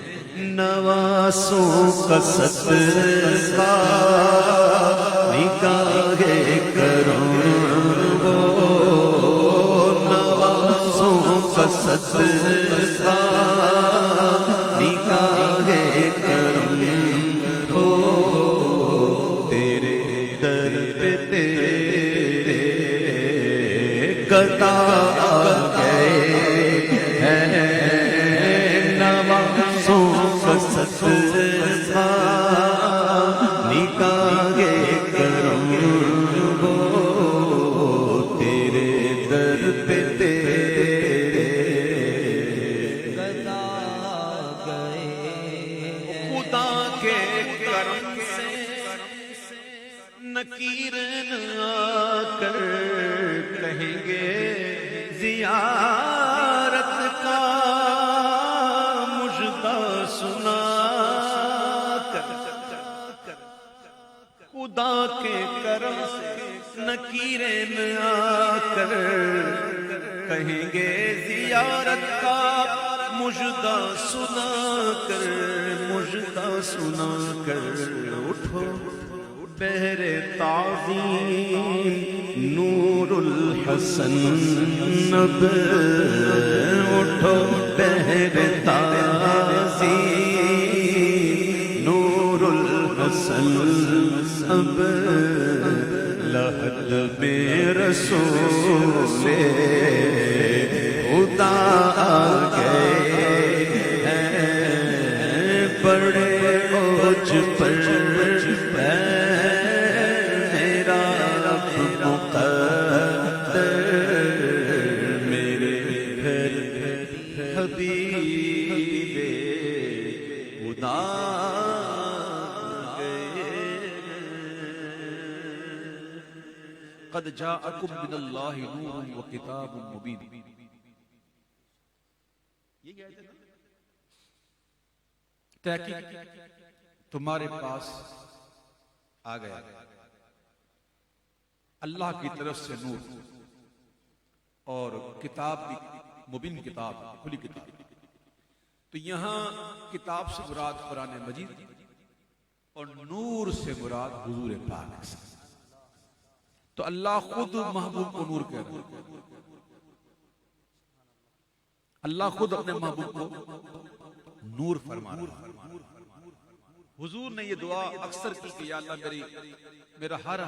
Speaker 2: نواسوں کا صدقہ نگاہ کرم، نواسوں کا صدقہ نگاہ کرم ہو، تیرے در پہ تیرے گدا گئے ہیں، نواسوں کا صدقہ نگاہ کرم ہو، تیرے در پہ تیرے
Speaker 3: گدا گئے ہیں.
Speaker 2: خدا کے کرم سے نکیر آ کر کہیں گے زیارت کا مژدہ سنا کر. خدا کے کرم سے نکیریں آ کر کہیں گے زیارت کا مژدہ سنا کر، مژدہ سنا کر اٹھو بہر تعظیم نور الحسن اب اٹھو بہر تعظیم نور الحسن اب لحد میں رسول خدا آ گئے ہیں، بڑے اوج پر ہے میرا رب مقدر، میرے گھر حبیب خدا قد جاءکم من اللہ نور و کتاب مبین. یہ کیا ہے؟ تحقیق تمہارے پاس آ گیا اللہ کی طرف سے نور اور کتاب بھی مبین، کتاب کھلی کتاب. تو یہاں کتاب سے مراد قرآن مجید اور نور سے مراد حضور پاک. تو اللہ خود محبوب کو نور کہہ رہا ہے، اللہ خود اپنے محبوب کو نور فرما رہا ہے. حضور نے یہ دعا اکثر کی کہ یا اللہ میرا ہر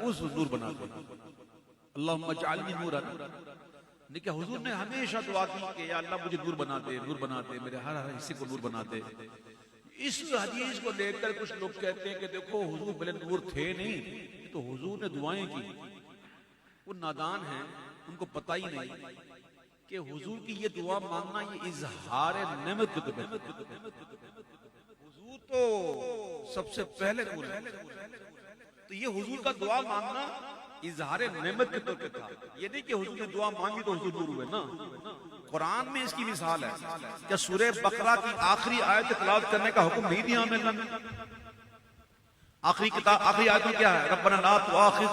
Speaker 2: عضو نور بنا دے، اللہم اجعلنی نورا. لیکن حضور نے ہمیشہ دعا کی کہ یا اللہ مجھے نور بنا دے، نور بنا دے، میرے ہر حصے کو نور بنا دے. اس حدیث کو لے کر کچھ لوگ کہتے ہیں کہ دیکھو حضور بلے نور تھے نہیں، تو حضور نے دعائیں کی. وہ نادان ہیں، ان کو پتہ ہی نہیں کہ حضور کی یہ دعا مانگنا یہ اظہار نعمت کے طور پہ. حضور تو سب سے پہلے نور ہے، تو یہ حضور کا دعا مانگنا اظہار نعمت کے طور پہ تھا. یہ نہیں کہ حضور نے دعا مانگی تو حضور نور ہوئے نا. قرآن میں اس کی مثال ہے. کیا سورہ بقرہ کی آخری آیت تلاوت کرنے کا حکم نہیں دیا ہمیں اللہ نے؟ آخری آیت میں کیا ہے؟ ربنا لا تؤاخذ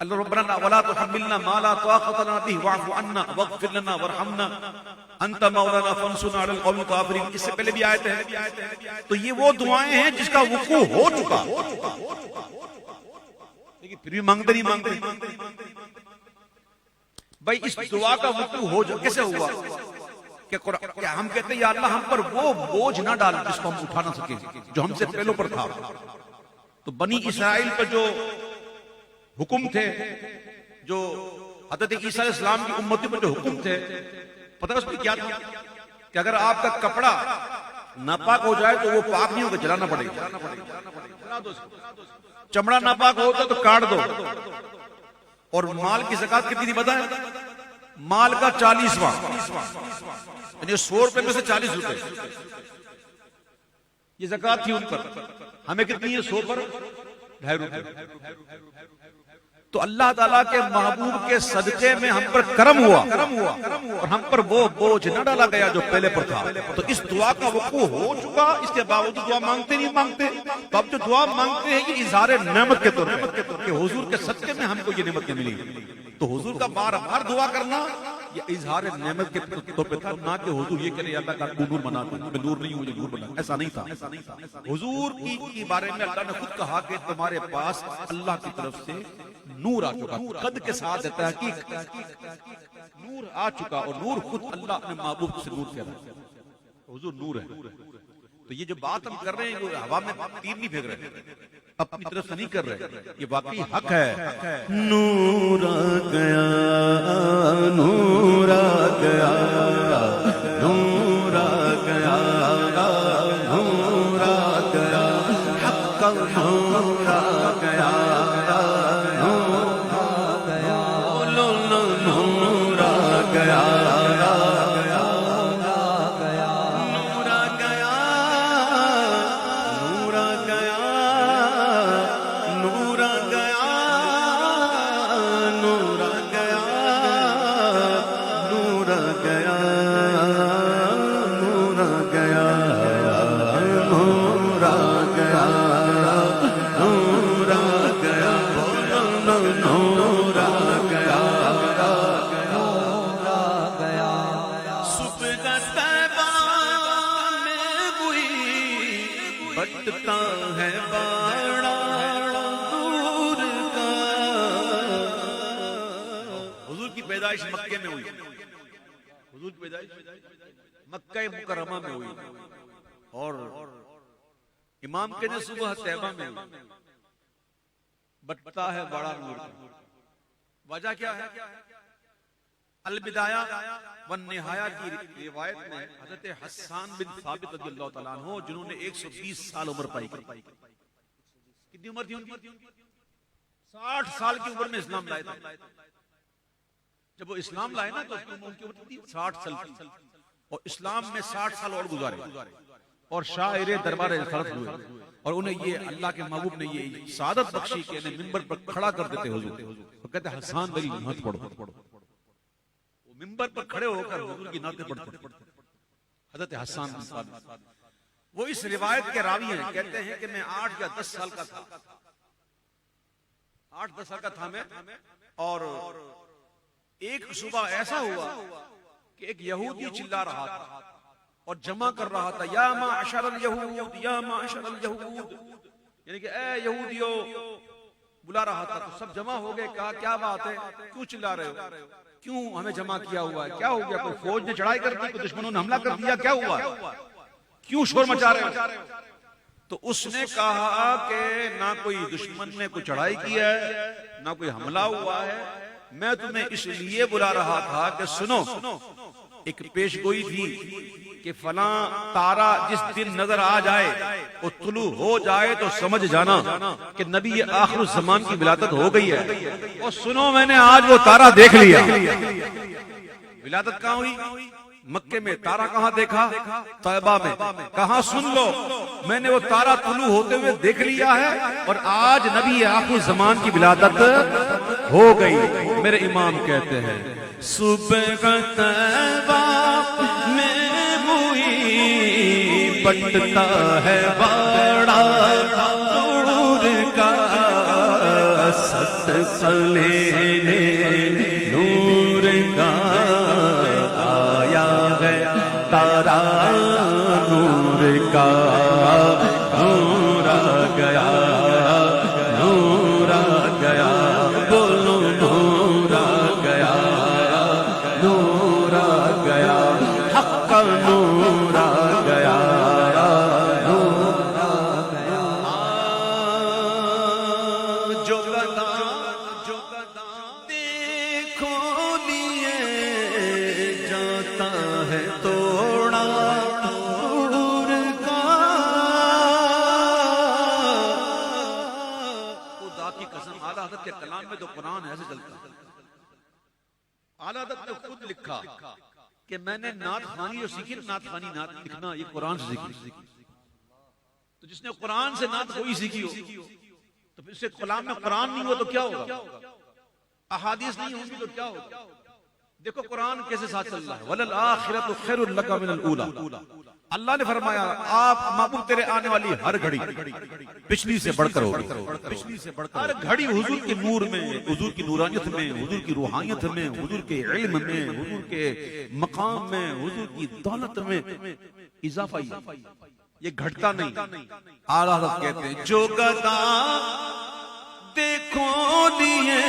Speaker 2: ربنا ولا تحملنا ما لا طاقة لنا به واعف عنا واغفر لنا وارحمنا انت مولانا فانصرنا على القوم الكافرين. اس سے پہلے بھی آیت ہے. تو یہ وہ دعائیں ہیں جس کا وقوع ہو چکا، لیکن پھر بھی مانگتے نہیں مانگتے. بھائی اس دعا کا وقوع ہو جا کیسے ہوا کہ ہم کہتے ہیں یا اللہ ہم پر وہ بوجھ نہ ڈال جس کو ہم اٹھا نہ سکیں، جو ہم سے پہلوں پر تھا. تو بنی اسرائیل پر جو حکم تھے، جو حضرت عیسیٰ علیہ السلام کی امتی پر جو حکم تھے، پتہ اس میں کیا تھا کہ اگر آپ کا کپڑا ناپاک ہو جائے تو وہ پاک نہیں ہوگا، جلانا پڑے گا. چمڑا ناپاک ہوتا تو کاٹ دو. اور مال کی زکات کتنی تھی بتائیں؟ مال کا 40واں، یعنی 100 روپے میں سے 40 روپے یہ زکات تھی ان پر. ہمیں کتنی ہے؟ 100 پر 2.5 روپے. تو اللہ تعالیٰ کے محبوب کے صدقے میں ہم پر کرم ہوا اور ہم پر وہ بوجھ نہ ڈالا گیا جو پہلے پر تھا. تو اس دعا کا وقوع ہو چکا، اس کے باوجود دعا مانگتے نہیں مانگتے. تو اب جو دعا مانگتے ہیں یہ اظہار نعمت کے طور پر کہ حضور کے صدقے میں ہم کو یہ نعمت ملی. تو حضور کا بار بار دعا کرنا یہ اظہار نعمت کے طور پہ تھا، نہ کہ حضور یہ کہے اللہ کا نور بنا دے، میں نور نہیں ہوں مجھے نور بنا. ایسا نہیں تھا. حضور کی بارے میں اللہ نے خود کہا کہ تمہارے پاس اللہ کی طرف سے نور آ چکا. قد کے ساتھ تحقیق نور آ چکا، اور نور خود اللہ اپنے محبوب سے نور کہہ رہا ہے. حضور نور ہے. تو یہ جو بات ہم کر رہے ہیں وہ ہوا میں تیر نہیں پھینک رہے، اپنی طرف سے نہیں کر رہے، یہ واقعی حق ہے. نور آ گیا، نور آ گیا، نور آ گیا، نور آ گیا، حق کا نور آ گیا، گیا دکھتا ہے بڑا دور کا. حضور کی پیدائش مکے میں ہوئی. حضور کی پیدائش مکہ مکرمہ میں ہوئی اور امام کے نے صبح طیبہ میں ہوئی. بٹتا ہے بڑا نور کا. وجہ کیا ہے؟ البدایہ والنہایہ کی روایت میں حضرت حسان بن ثابت رضی اللہ تعالیٰ عنہ جنہوں نے 120 سال عمر پائی. کتنی عمر تھی ان کی؟ 60 سال کی عمر میں اسلام لائے تھے. جب وہ اسلام لائے نا تو اس کی عمر تھی 60 سال کی اور اسلام میں 60 سال اور گزارے اور شاعر دربار رسالت ہوئے اور انہیں یہ اللہ کے محبوب نے یہ سعادت بخشی کہ انہیں منبر پر کھڑا کر دیتے حضور. وہ کہتے ہیں حسان میری نعت پڑھو. وہ منبر پر کھڑے ہو کر حضور کی نعتیں پڑھتے. حضرت حسان بن ثابت وہ اس روایت کے راوی ہیں. کہتے ہیں کہ میں 8 یا 10 سال کا تھا. 8-10 سال کا تھا میں اور ایک صبح ایسا ہوا کہ ایک یہودی چلا رہا تھا اور جمع کر رہا تھا یا معشر الیہود یا معشر الیہود, یعنی کہ اے یہودیو بلا رہا تھا. تو سب جمع ہو گئے. کہا کیا بات ہے, کیوں چلا رہے ہو, کیوں ہمیں جمع کیا ہوا ہے, کیا ہو گیا, کوئی فوج نے چڑھائی کر دی, کوئی دشمنوں نے حملہ کر دیا, کیا ہوا ہے, کیوں شور مچا رہے ہو؟ تو اس نے کہا کہ نہ کوئی دشمن نے کوئی چڑھائی کی ہے نہ کوئی حملہ ہوا ہے, میں تمہیں اس لیے بلا رہا تھا کہ سنو ایک پیش گوئی تھی کہ فلاں تارا جس دن نظر آ جائے وہ طلوع ہو جائے تو سمجھ جانا کہ نبی آخر الزمان کی ولادت ہو گئی ہے. اور سنو میں نے آج وہ تارا دیکھ لیا. ولادت کہاں ہوئی؟ مکے میں. تارا کہاں دیکھا؟ طیبہ میں. کہاں؟ سن لو میں نے وہ تارا طلوع ہوتے ہوئے دیکھ لیا ہے اور آج نبی آخر الزمان کی ولادت ہو گئی. میرے امام کہتے ہیں صبح طیبہ میں ہوئی بٹتا ہے بڑا نور کا, ست سلینے نور کا آیا ہے تارا نور کا, نور آ گیا, نور آ گیا, بولو نور آ گیا, نور آ گیا, حق کا نور آ گیا, نور آ گیا. جو گدا دیکھو لیے جاتا ہے توڑا نور کا. خدا کی قسم اعلیٰ حضرت کے کلام میں تو قرآن ایسے چلتا ہے. اعلیٰ حضرت نے خود لکھا کہ میں نے نعت خوانی جو سیکھی, نعت خوانی نعت لکھنا یہ قرآن سے سیکھی. تو جس نے قرآن سے نعت کوئی سیکھی ہو تو پھر اس سے کلام میں قرآن نہیں ہوا تو کیا ہوگا, احادیث نہیں ہوں گی تو کیا ہوگا. دیکھو قرآن کیسے ساتھ چل رہا ہے. وَلَلْآخِرَةُ خَيْرٌ لَكَ مِنَ الْأُولَى. اللہ نے فرمایا آپ محبوب تیرے آنے والی ہر گھڑی پچھلی سے بڑھ کر ہوگی. ہر گھڑی حضور کے نور میں, حضور کی نورانیت میں, حضور کی روحانیت میں, حضور کے علم میں, حضور کے مقام میں, حضور کی دولت میں اضافہ ہی, یہ گھٹتا نہیں. اعلیٰ حضرت کہتے ہیں جو گدا دیکھو لیے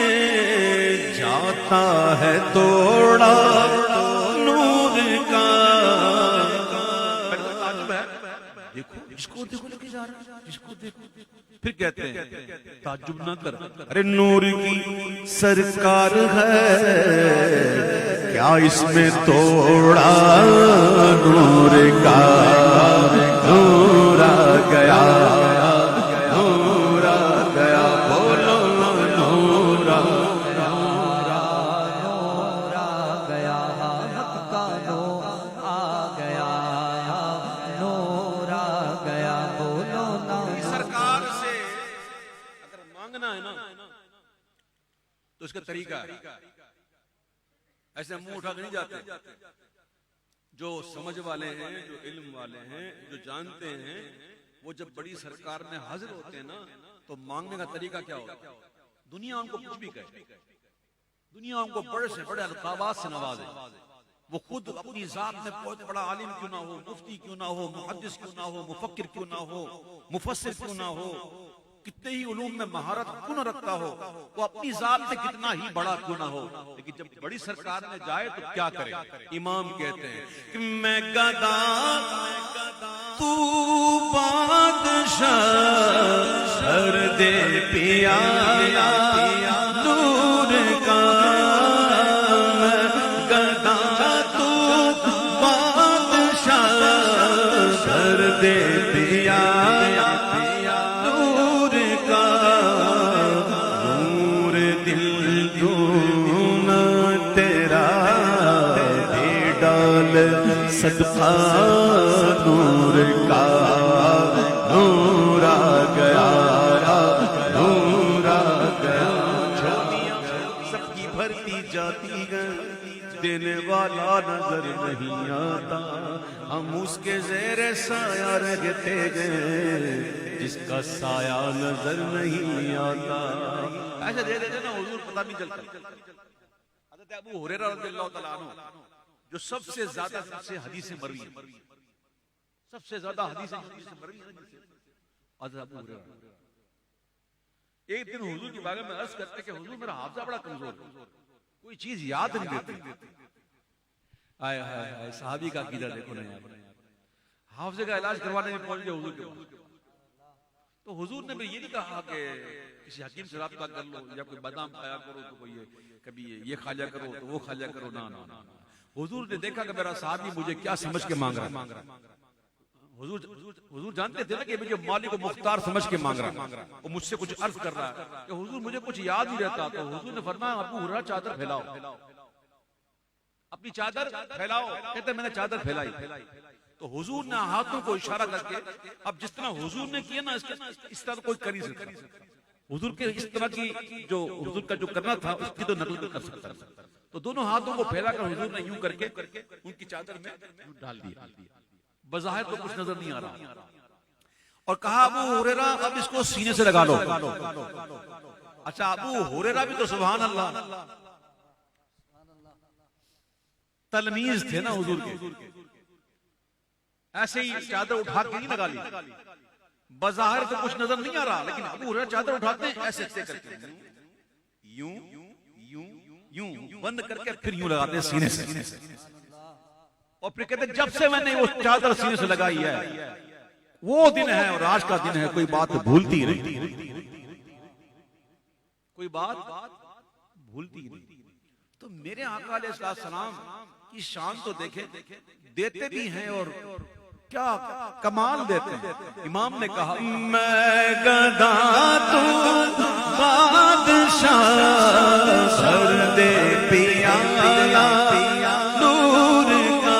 Speaker 2: جاتا ہے توڑا نور کا. دیکھو جس کو دیکھو لے کے جا رہا ہے, جس کو دیکھو. پھر کہتے ہیں تعجب نہ کر, ارے نور کی سرکار ہے کیا اس میں توڑا نور کا, نور آ گیا, نور آ گیا, بولو نور آ گیا,
Speaker 3: نور آ گیا, حق کا نور آ گیا, نور آ گیا, بولو نا.
Speaker 2: سرکار سے اگر مانگنا ہے نا تو اس کا طریقہ ہے, ایسے منہ اٹھا کے نہیں جاتے. جو سمجھ والے ہیں, جو علم والے ہیں, جو جانتے ہیں, وہ جب بڑی سرکار میں حاضر ہوتے ہیں نا تو مانگنے کا طریقہ کیا ہوتا ہے. دنیا ان کو کچھ بھی کہے, دنیا ان کو بڑے سے بڑے القابات سے نوازے,
Speaker 1: وہ خود اپنی ذات میں بہت بڑا عالم کیوں نہ ہو، مفتی کیوں نہ ہو، محدث کیوں نہ ہو، مفکر کیوں نہ ہو، مفسر کیوں نہ ہو، کتنے ہی علوم میں مہارت کیوں نہ رکھتا ہو، وہ اپنی ذات سے کتنا ہی بڑا کیوں نہ ہو، لیکن جب بڑی سرکار میں جائے تو کیا کرے؟ امام کہتے ہیں
Speaker 2: کہ میں گدا تو بادشاہ سر دے پیا نور کا، میں گدا تو بادشاہ سر دے پیا نور کا، نور دل دونہ تیرا دے ڈال صدقہ نور کا، نور آ گیا، نور آ گیا، جھولیاں سب کی بھرتی جاتی ہیں، دینے والا نظر نہیں آتا، ہم اس کے زیر سایہ رہتے گئے جس کا سایہ نظر نہیں آتا۔
Speaker 1: ایسے دے دیتے نا حضور پتہ نہیں چلتا۔ حضرت ابو ہریرہ رضی اللہ تعالیٰ عنہ جو سب سے زیادہ حدیثیں مروی ہیں، سب سے زیادہ حدیثیں مروی ہیں، حضرت ابو ہریرہ ایک دن حضور کی بارگاہ میں عرض کرتے کہ حضور میرا حافظہ بڑا کمزور ہے، کوئی چیز یاد نہیں دیتی۔ آئے آئے صحابی کا عقیدہ دیکھو نا یار، حافظے کا علاج کروانے میں پہنچ گئے حضور کے پاس، تو حضور نے بھی یہ نہیں کہا کہ کسی حکیم سے رابطہ کر لو یا کوئی بادام کھایا کرو تو کوئی کبھی یہ کھا لیا کرو تو وہ کھا لیا کرو، نہ حضور نے دیکھا کہ میرا صحابی مجھے کیا سمجھ کے مانگ رہا ہے۔ حضور جانتے تھے نا کہ مجھے مالک و مختار سمجھ کے مانگ رہا ہے، وہ مجھ سے کچھ عرض کر رہا ہے کہ حضور مجھے کچھ یاد نہیں رہتا، تو حضور نے فرمایا ابو ہریرہ چادر پھیلاؤ، اپنی چادر پھیلاؤ، کہتے میں نے چادر پھیلائی، تو حضور نے ہاتھوں کو اشارہ کر کے، اب جس طرح حضور نے کیا نا اس طرح کوئی کر ہی سکتا، حضور کے اس طرح کی جو حضور کا جو کرنا تھا اس کی تو نقل کر سکتا، تو دونوں ہاتھوں کو پھیلا کر حضور نے یوں کر کے ان کی چادر میں ڈال دیا، بظاہر تو کچھ نظر نہیں آ رہا، اور کہا ابو ہریرہ اب اس کو سینے سے لگا لو۔ اچھا ابو ہریرہ بھی تو سبحان اللہ تلمیذ تھے نا حضور کے، ایسے ہی چادر اٹھا کے نہیں لگا لی، بظاہر تو کچھ نظر نہیں آ رہا، لیکن ابو ہریرہ چادر اٹھاتے ہیں ایسے کر کے یوں یوں یوں بند کر کے پھر یوں لگاتے ہیں سینے سے، اور پھر کہتے ہیں جب سے میں نے وہ چادر سینے سے لگائی ہے وہ دن ہے اور آج کا دن ہے، کوئی بات بھولتی نہیں، کوئی بات بھولتی نہیں۔ تو میرے آقا علیہ السلام کی شان تو دیکھیں، دیتے بھی ہیں اور کیا کمال دیتے ہیں۔ امام نے کہا
Speaker 2: میں گدا تو بادشاہ سر دے پیا نور کا،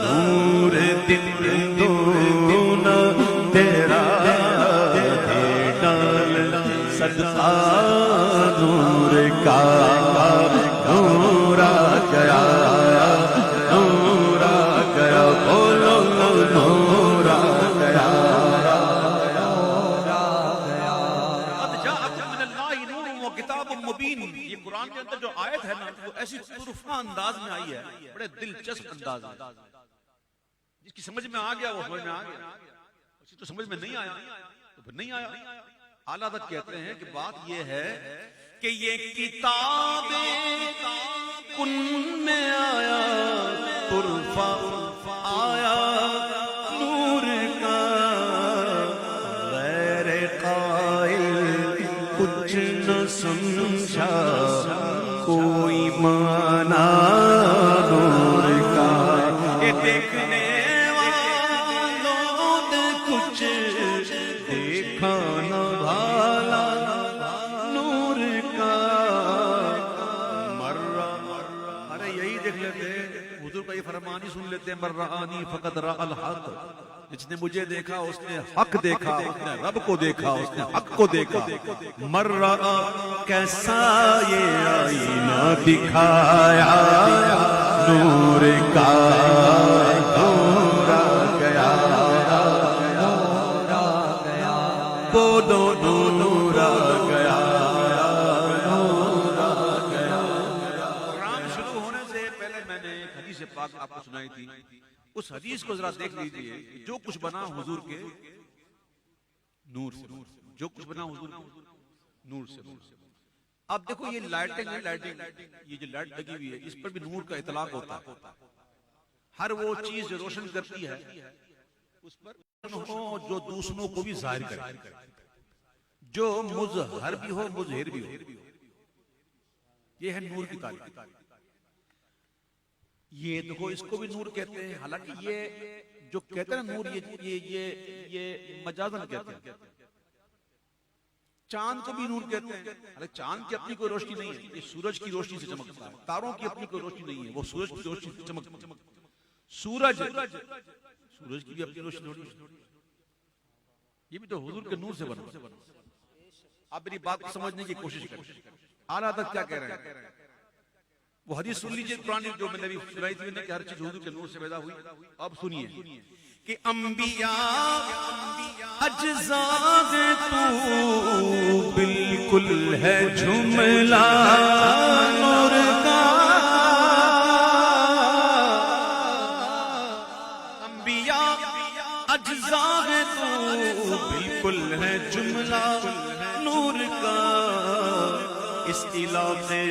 Speaker 2: نور دل دونہ تیرا دے ڈال صدقہ نور کا، نور آ گیا، نور آ گیا، بولو نور آ گیا،
Speaker 1: قد جاءکم من اللہ نور و کتاب مبین، یہ قرآن کے اندر جو آیت ہے نا وہ ایسی طرفہ انداز میں آئی ہے، بڑے دلچسپ انداز میں، جس کی سمجھ میں آ گیا وہ سمجھ میں آ گیا، اسی تو سمجھ میں نہیں آیا تو پھر نہیں آیا۔ اعلیٰ حضرت کہتے ہیں کہ بات یہ ہے کہ یہ کتاب
Speaker 2: کن میں آیا طرفہ آیا نور کا، غیر قائل کچھ نہ سمجھا کوئی معنی نور کا، یہ دیکھنے والوں نے کچھ دیکھا نہ بھالا نور کا،
Speaker 1: ارے یہی دیکھ لیتے حضور کا یہ فرمان ہی سن لیتے، من رآنی فقد رأى الحق، جس نے مجھے دیکھا اس نے حق دیکھا، اس نے رب کو دیکھا، اس نے حق کو دیکھا۔
Speaker 2: مر رہا کیسا یہ آئینہ دکھایا نور کا، نور آ گیا، بولو نور آ گیا، نور آ گیا۔
Speaker 1: پروگرام شروع ہونے سے پہلے میں تھی، اس حدیث کو ذرا دیکھ لیجئے، جو کچھ بنا حضور کے نور سے، جو کچھ بنا حضور کے نور سے۔ اب دیکھو یہ لائٹنگ ہے، لائٹنگ یہ جو لائٹ لگی ہوئی ہے اس پر بھی نور کا اطلاق ہوتا ہے۔ ہر وہ چیز جو روشن کرتی ہے اس پر ہو جو دوسروں کو بھی ظاہر کرے، جو مظہر بھی ہو مظہر بھی ہو، یہ ہے نور کی تعریف۔ یہ دیکھو اس کو بھی نور کہتے ہیں، حالانکہ یہ جو کہتے ہیں نور یہ مجازن کہتے ہیں۔ چاند کو بھی نور کہتے ہیں، حالانکہ چاند کی اپنی کوئی روشنی نہیں ہے، یہ سورج کی روشنی سے چمکتا ہے۔ تاروں کی اپنی کوئی روشنی نہیں ہے، وہ سورج کی روشنی سے چمکتا ہے۔ سورج کی بھی اپنی روشنی ہوتی ہے، یہ بھی تو حضور کے نور سے بنا۔ آپ میری بات کو سمجھنے کی کوشش کریں، اعلیٰ حضرت کیا کہہ رہے ہیں؟ وہ حدیث سن لیجئے قرآن جو میں نے ابھی سنائی تھی کہ ہر چیز حضور کے نور سے پیدا ہوئی۔ اب سنیے کہ انبیاء اجزاء تو بالکل ہے جملہ نور کا، انبیاء اجزاء تو بالکل ہے جملہ نور کا، اس علاقے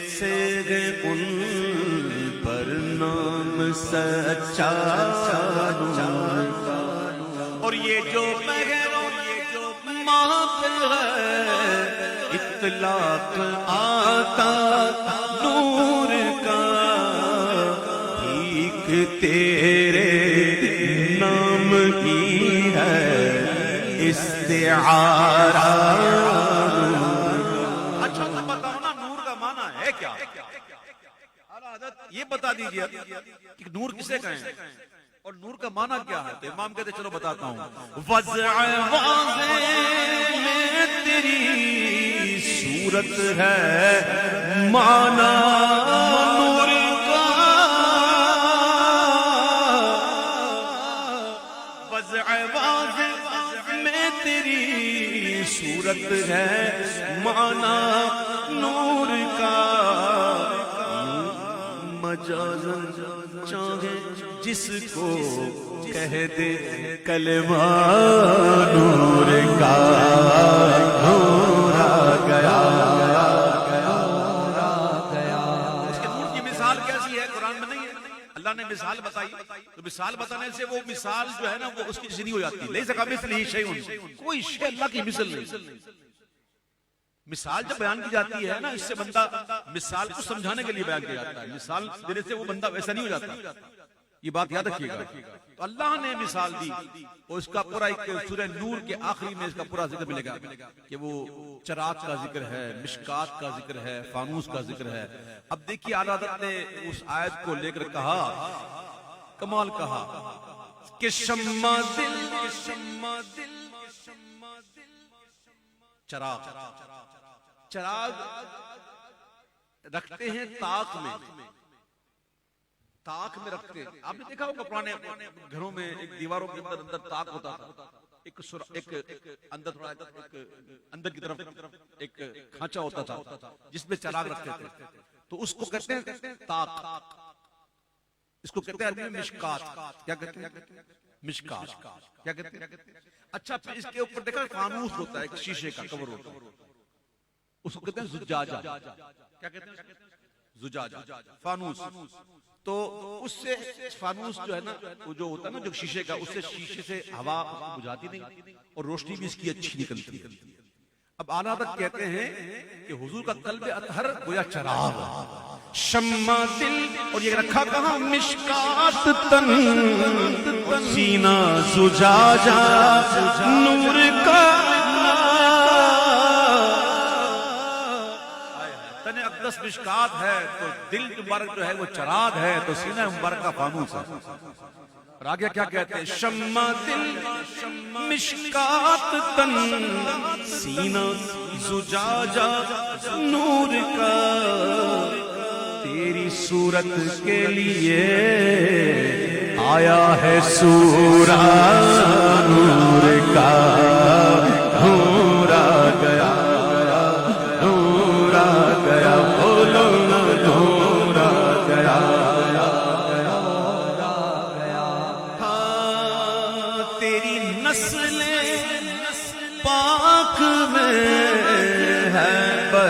Speaker 1: سے ان پر نام سچا نور کا، اور یہ جو مات ہے اطلاق آتا نور کا، بھیک تیرے نام کی ہے استعارہ۔ اچھا تو بتاؤ نا نور کا معنی ہے کیا؟ یہ بتا دیجئے کہ نور کسے کہیں اور نور کا معنی کیا ہے؟ تو امام کہتے چلو بتاتا ہوں۔ وضع واضح میں تیری صورت ہے معنی نور کا، وضع واضح میں تیری صورت ہے معنی نور کا، مجازن چاہے جس کو کہہ دے کلمہ نور کا، نور آ گیا۔ اس کے نور کی مثال کیسی ہے؟ قرآن میں نہیں ہے، اللہ نے مثال بتائی، تو مثال بتانے سے وہ مثال جو ہے نا وہ اس کی جیسی نہیں ہو جاتی۔ لیس کمثلہ شیء، کوئی شے اللہ کی مثل نہیں۔ مثال جب بیان کی جاتی ہے نا، اس سے بندہ مثال کو سمجھانے کے لیے بیان کیا جاتا ہے، مثال دینے سے وہ بندہ ویسا نہیں ہو جاتا، یہ بات یاد رکھیے گا۔ تو اللہ نے مثال دی اور اس کا پورا ایک سورہ نور کے آخری میں اس کا پورا ذکر ملے گا کہ وہ چراغ کا ذکر ہے، مشکات کا ذکر ہے، فانوس کا ذکر ہے۔ اب دیکھیے اعلیٰ حضرت نے اس آیت کو لے کر کہا، کمال کہا کہ شمع دل چراغ رکھتے ہیں تاک میں، تاک میں رکھتے ہیں۔ آپ نے دیکھا ہوگا پرانے گھروں میں ایک دیواروں کے اندر تاک ہوتا تھا، ایک اندر تھوڑا اندر کی طرف ایک کھانچا ہوتا تھا جس میں چراغ رکھتے تھے، تو اس کو کہتے ہیں تاک، اس کو کہتے ہیں عربی میں مشکات۔ کیا کہتے ہیں؟ مشکات۔ کیا کہتے ہیں؟ اچھا پھر اس کے اوپر دیکھا فانوس ہوتا ہے، ایک شیشے کا کور ہوتا ہے، اس کو کہتے ہیں زجاجہ۔ کیا کہتے ہیں؟ زجاجہ، فانوس۔ تو اس سے فانوس جو ہے نا وہ جو ہوتا ہے نا جو شیشے کا، اس سے شیشے سے ہوا بجھاتی نہیں اور روشنی بھی اس کی اچھی نکلتی ہے۔ اب اعلیٰ حضرت کہتے ہیں کہ حضور کا قلب اطہر گویا چراغ، شمع دل، اور یہ رکھا کہاں؟ مشکات تن، سینہ زجاجہ نور کا، تن اقدس مشکات ہے تو دل مبارک جو ہے وہ چراغ ہے، تو سینہ مبارک کا فانوس ہے۔ اور آگے کیا کہتے ہیں؟ شمع دل مشکات تن، سینہ زجاجہ نور کا، تیری صورت کے لیے آیا ہے سورہ نور کا، نور آ گیا، نور آ گیا، بولو نور آ گیا۔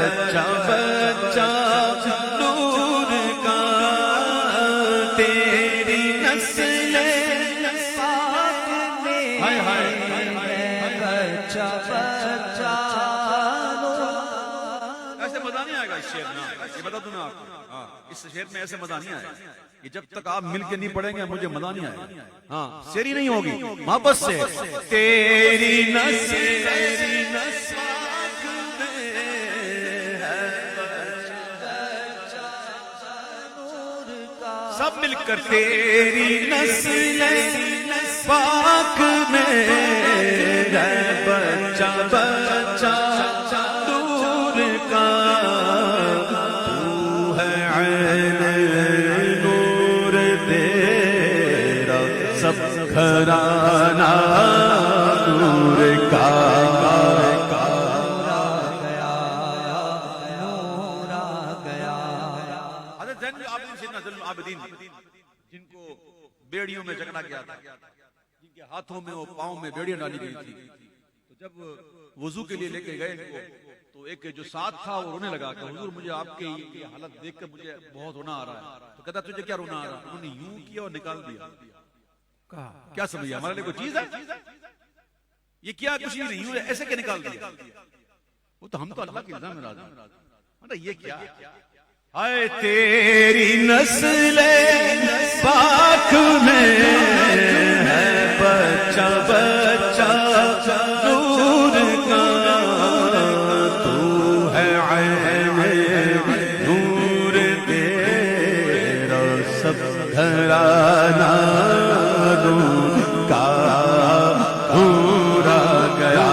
Speaker 2: بچہ بچہ نور کا تیری نسل
Speaker 3: پاک میں
Speaker 2: ہائے ہائے
Speaker 3: بچہ بچہ
Speaker 2: ایسے مزہ نہیں آئے گا اس شعر میں، یہ بتا دوں نا آپ کو، ہاں اس شعر میں ایسے مزہ نہیں آئے گا، کہ جب تک آپ مل کے نہیں پڑھیں گے مجھے مزہ نہیں آئے گا، ہاں سیری نہیں ہوگی محبت سے تیری نسل سب مل کر تیری نسل پاک میں ہے بچہ بچہ نور کا تو ہے عین نور تیرا سب گھرانہ نور کا جن کو بیڑیوں میں جکڑا گیا تھا، جن کے ہاتھوں میں اور پاؤں میں بیڑیاں ڈالی گئی تھی، تو جب وضو کے لیے لے کے گئے ان کو، تو ایک جو ساتھ تھا وہ رونے لگا کہ حضور مجھے آپ کی یہ حالت دیکھ کر مجھے بہت رونا آ رہا ہے، تو کہتا تجھے کیا رونا آ رہا ہے؟ انہوں نے یوں کیا اور نکال دیا، کہا کیا سمجھا ہمارے لیے کوئی چیز ہے یہ؟ کیا کچھ نہیں، یوں ایسے کہ نکال دیا، وہ تو ہم تو اللہ کی رضا میں راضی ہیں، یہ کیا آئے تیری نسل پاک میں ہے بچہ بچہ نور کا تو ہے عین نور تیرا سب گھرانہ نور کا پورا گیا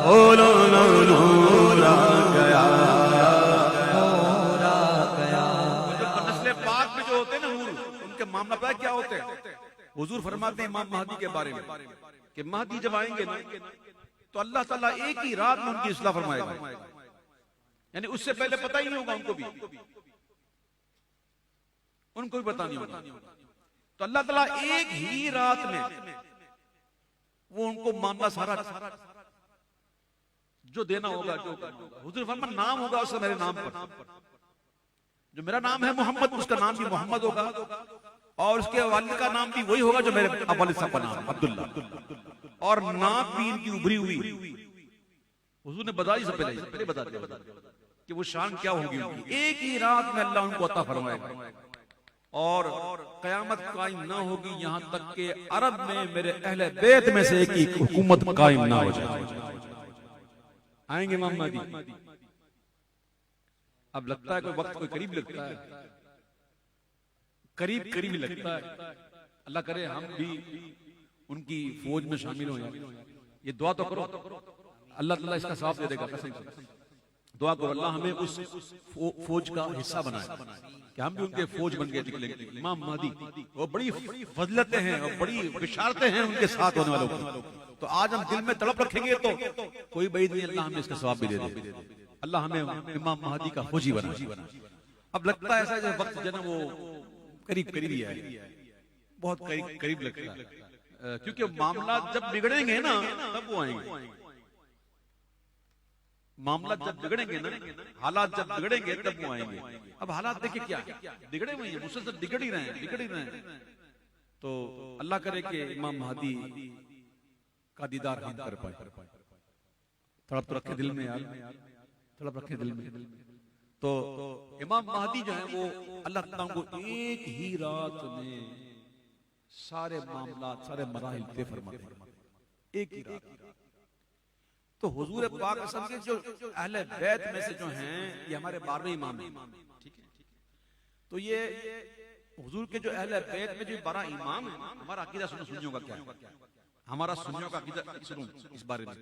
Speaker 2: بولو نورا گیا معاملہ پتہ کیا ہوتے ہیں؟ حضور فرماتے ہیں امام مہدی کے بارے میں کہ مہدی جب آئیں گے نا تو اللہ تعالیٰ ایک ہی رات میں ان کی اصلاح فرمائے گا، یعنی اس سے پہلے پتہ ہی نہیں ہوگا ان کو بھی پتہ نہیں ہوگا، تو اللہ تعالیٰ ایک ہی رات میں وہ ان کو معاملہ سارا جو دینا ہوگا، جو حضور فرماتے نام ہوگا اس کا میرے نام پر، جو میرا نام ہے محمد اس کا نام بھی محمد ہوگا، اور اس کے والد کا نام بھی وہی ہوگا جو میرے والد صاحب کا نام عبداللہ، اور ناک بھی ان کی ابری ہوئی، حضور نے بتائی سب پہلے بتا دیا کہ وہ شان کیا ہوگی ان کی، ایک ہی رات میں اللہ ان کو عطا فرمائے گا، اور قیامت قائم نہ ہوگی یہاں تک کہ عرب میں میرے اہل بیت میں سے ایک ہی حکومت قائم نہ ہو جائے۔ آئیں گے امام مہدی، اب لگتا ہے کوئی وقت کوئی قریب لگتا ہے، قریب ہی لگتا ہے، اللہ کرے ہم بھی ان کی فوج میں شامل ہو جائیں، یہ دعا تو کرو اللہ تعالیٰ اس کا ثواب دے دے گا، قسم سے دعا کرو اللہ ہمیں اس فوج کا حصہ بنائے کہ ہم بھی ان کے فوج بن کے نکلیں گے۔ امام مہدی وہ بڑی فضلتیں ہیں اور بڑی بشارتیں ہیں ان کے ساتھ ہونے والوں کو، تو آج ہم دل میں تڑپ رکھیں گے تو کوئی بعید نہیں اللہ ہمیں اس کا ثواب بھی دے دے، اللہ ہمیں امام مہدی کا فوجی بنا۔ اب لگتا ہے ایسا جو وقت جو نا وہ قریب ہی ہے، بہت قریب لگتا ہے، کیونکہ معاملات جب بگڑیں گے نا تب وہ آئیں گے، معاملات جب بگڑیں گے نا، حالات جب بگڑیں گے تب وہ آئیں گے۔ اب حالات دیکھیں کیا بگڑے ہوئے ہیں، مسلسل بگڑ ہی رہے ہیں، تو اللہ کرے کہ امام مہدی کا دیدار ہم کر پائے۔ تڑپ تو رکھے دل میں یار، تڑپ رکھے دل میں، تو امام مہدی جو ہیں وہ اللہ تعالیٰ کو ایک ہی رات میں سارے معاملات سارے مراحل طے فرماتے ہیں، ایک ہی رات۔ تو حضور پاک اصل کے جو اہل بیت میں سے جو ہیں یہ ہمارے 12 امام ہیں، ٹھیک ہے، تو یہ حضور کے جو اہل بیت میں جو 12 امام ہیں، ہمارا عقیدہ سنیوں کا کیا ہے؟ ہمارا سنیوں کا عقیدہ سنوں اس بارے میں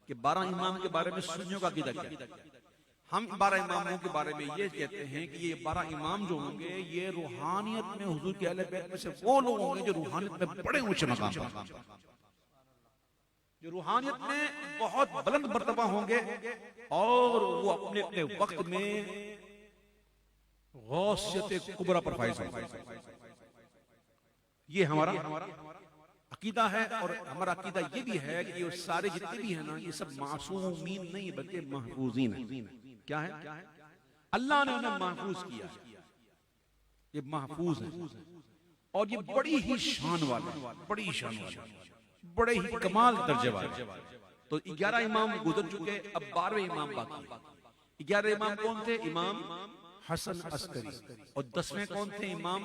Speaker 2: کہ 12 امام کے بارے میں سنیوں کا عقیدہ کیا ہے؟ ہم 12 اماموں کے بارے میں یہ کہتے ہیں کہ یہ 12 امام جو ہوں گے یہ روحانیت میں حضور کے اہل بیت میں سے وہ لوگ ہوں گے جو روحانیت میں بڑے اونچے مقام پر، جو روحانیت میں بہت بلند مرتبہ ہوں گے، اور وہ اپنے اپنے وقت میں غوثیت کبریٰ پر فائز ہوں گے۔ یہ ہمارا
Speaker 1: عقیدہ ہے، اور ہمارا عقیدہ یہ بھی ہے کہ یہ سارے جتنے بھی ہیں نا یہ سب معصومین نہیں بلکہ محفوظین ہیں. کیا ہے؟ اللہ نے انہیں محفوظ کیا ہے، یہ محفوظ ہیں، اور یہ بڑی ہی شان والے، بڑی شان والے، بڑے ہی کمال درجے والے. تو 11 امام گزر چکے، اب 12ویں امام باقی. 11 امام کون تھے؟ امام حسن عسکری. اور 10ویں کون تھے؟ امام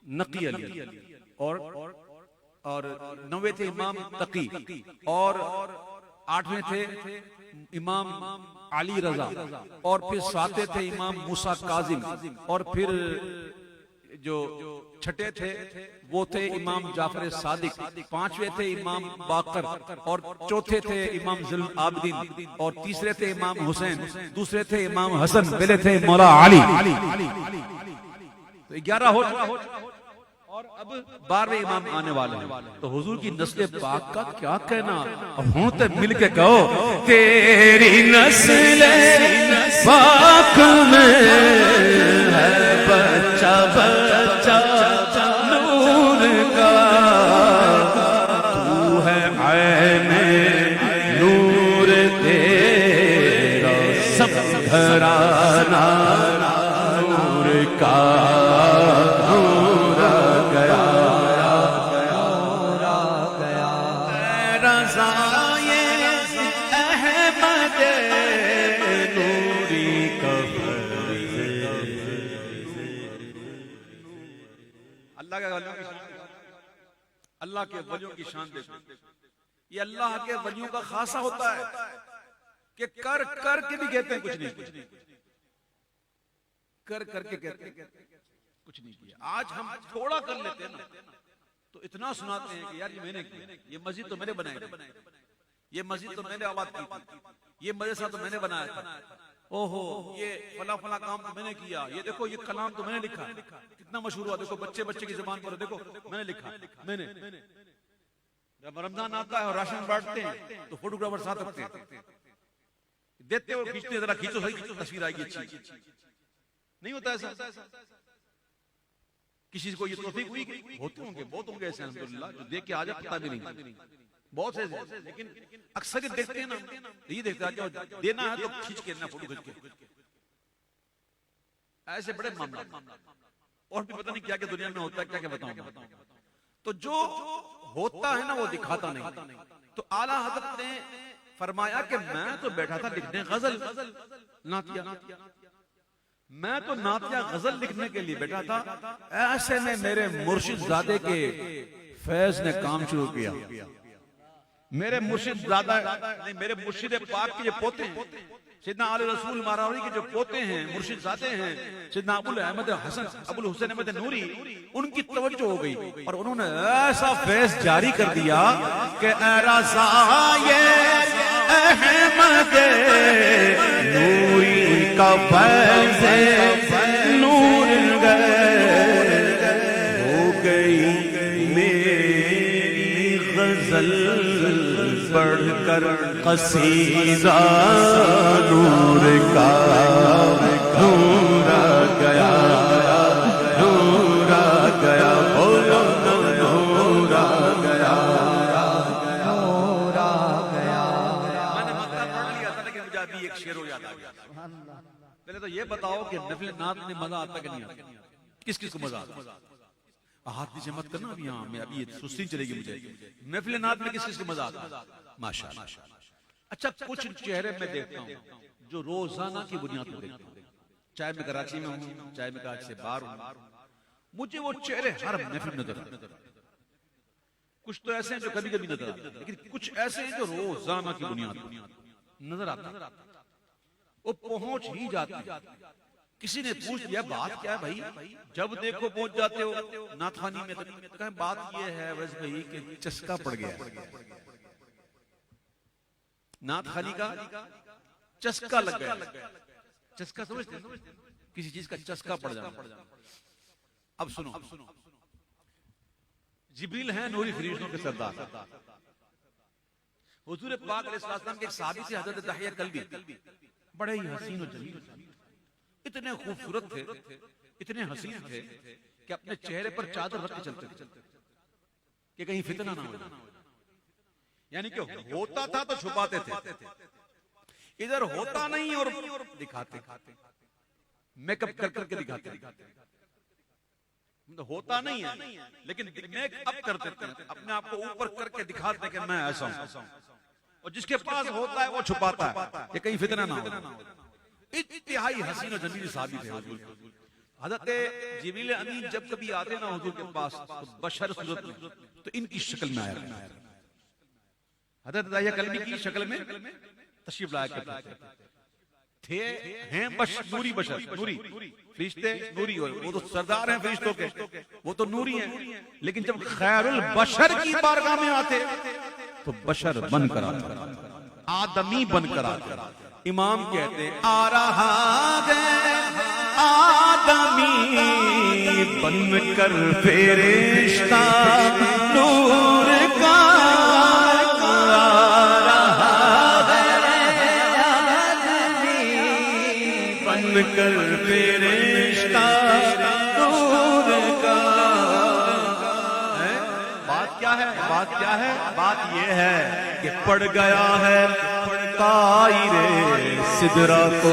Speaker 1: نقی علی. اور 9ویں تھے امام تقی. اور 8ویں تھے امام علی رضا. اور پھر 7ویں تھے امام موسیٰ کاظم. اور پھر جو چھٹے تھے وہ تھے امام جعفر صادق. 5ویں تھے امام باقر. اور 4تھے تھے امام ذی العابدین. اور 3رے تھے امام حسین. دوسرے تھے امام حسن. پہلے تھے مولا علی. تو 11 ہو چکے، اور اب 12ویں امام آنے والے ہیں. تو حضور کی نسل پاک کا کیا کہنا؟ اب ہوں تے مل کے کہو،
Speaker 2: تیری نسل پاک میں ہے بچہ بچہ نور کا، تو ہے عین نور تیرا سب گھرانہ نور کا.
Speaker 1: اللہ کے ولیوں کی شان دیکھو. یہ اللہ کے ولیوں کا خاصہ ہوتا ہے کہ کر کر کے بھی کہتے ہیں کچھ نہیں. کر کر کے کہتے ہیں کچھ نہیں کیا. آج ہم تھوڑا کر لیتے ہیں نا تو اتنا سناتے ہیں کہ یار یہ میں نے کیا، یہ مسجد تو میں نے بنائی تھی، یہ مسجد تو میں نے آباد کی تھی، یہ مدرسہ تو میں نے بنایا تھا، اوہو یہ فلاں فلاں کام تو میں نے کیا، یہ دیکھو یہ کلام تو میں نے لکھا. کتنا مشہور ہوا، دیکھو بچے بچے کی زبان پر دیکھو میں نے لکھا، میں نے. جب رمضان آتا ہے اور راشن بانٹتے ہیں تو فوٹوگرافر ساتھ رکھتے ہیں، دیتے ہو کھینچتے، ذرا کھینچو صحیح تصویر آئے گی اچھی. نہیں ہوتا ایسا؟ کسی کو یہ توفیق ہوئی کہ ہوتے ہوں گے، بہت ہوں گے ایسے الحمدللہ جو دیکھ کے آ جائے پتہ بھی نہیں، بہت سے. لیکن اکثر دیکھتے ہیں نا، یہ دیکھتے ہیں دینا ہے تو کھینچ کے نا فوٹو کھینچ کے. ایسے بڑے معاملات اور بھی پتہ نہیں کیا کہ دنیا میں ہوتا ہے، کیا کیا بتاؤں. تو جو ہوتا ہے نا وہ دکھاتا نہیں. تو اعلیٰ حضرت نے فرمایا کہ میں تو بیٹھا تھا لکھنے غزل نعتیہ، میں تو نعتیہ غزل لکھنے کے لیے بیٹھا تھا، ایسے میں میرے مرشد زادے کے فیض نے کام شروع کیا. میرے مرشد زادہ نہیں، میرے مرشد پاک کے جو پوتے ہیں سیدنا علی رسول ماراوی کے جو پوتے ہیں مرشد زادے ہیں سیدنا ابو الحسین احمد نوری، ان کی توجہ ہو گئی اور انہوں نے ایسا فیض جاری کر دیا کہ اے رضائے
Speaker 2: احمد نوری کا فیض نور ہو گئی میری غزل پڑھ کر قصیدہ نور کا نور گیا، نور گیا، بولو نور گیا،
Speaker 3: نور گیا.
Speaker 1: میں نے مطلب پڑھ لیا تھا لیکن مجھے ابھی ایک شعر ہو یاد آ گیا. پہلے تو یہ بتاؤ کہ نفل نعت میں مزہ آتا کہ نہیں آتا؟ کس کس کو مزہ آتا؟ ہاتھ نیچے مت کرنا ابھی. ہاں میں ابھی سستی چلے گی مجھے. محفل نعت میں کس کس کو مزہ آتا؟ ماشاءاللہ. اچھا کچھ چہرے میں دیکھتا ہوں جو روزانہ کی بنیاد پر دیکھتا ہوں، چاہے میں کراچی میں ہوں چاہے میں کراچی سے باہر ہوں، مجھے وہ چہرے ہر محفل نظر آتے. کچھ تو ایسے ہیں جو کبھی کبھی نظر آتے لیکن کچھ ایسے ہیں جو روزانہ کی بنیاد پر نظر آتے، وہ پہنچ ہی جاتی. کسی نے پوچھ لیا بات کیا ہے بھائی؟ جب دیکھو پہنچ جاتے ہو نعت خوانی میں. تو کہیں بات یہ ہے ویسے بھائی کہ چسکا پڑ گیا، نعت خوانی کا چسکا لگ گیا. چسکا سمجھتے ہیں؟ کسی چیز کا چسکا پڑ جانا. اب سنو، جبریل ہیں نوری فرشتوں کے سردار. حضور پاک علیہ السلام کے ایک صحابی سے حضرت دحیہ کلبی، بڑے ہی حسین و جمیل، اتنے خوبصورت تھے، اتنے حسین تھے کہ اپنے چہرے پر چادر رکھ کے چلتے تھے کہ کہیں فتنہ نہ ہو جائے.
Speaker 2: یعنی کہ ہوتا تھا تو چھپاتے تھے, ادھر ہوتا نہیں اور
Speaker 1: دکھاتے میک اپ کر کے دکھاتے.
Speaker 2: ہوتا نہیں ہے لیکن میک اپ کر دیتے ہیں, اپنے آپ کو اوپر کر کے دکھاتے ہیں کہ میں ایسا ہوں, اور جس کے پاس ہوتا ہے وہ چھپاتا ہے
Speaker 1: کہ کہیں فتنہ نہ ہو. انتہائی حسین و جمیل صحابی تھے حضور. حضرت جبریل امین جب کبھی آتے نا حضور کے پاس تو بشر صورت میں تو ان کی شکل میں آیا. حضرت داعیہ کلمی کی شکل میں تشریف لایا کرتے تھے. ہیں نوری بشر, نوری فرشتے نوری, وہ تو سردار ہیں فرشتوں کے, وہ تو نوری ہیں. لیکن جب خیر البشر کی بارگاہ میں آتے تو بشر بن کر آتے, آدمی بن کر آتے. امام کہتے آ رہا ہے آدمی بن کر فرشتہ نور کا, آ رہا ہے آدمی بن کر فرشتہ نور کا.
Speaker 2: بات کیا ہے, بات کیا ہے, بات یہ ہے کہ پڑ گیا ہے طائر سدرا کو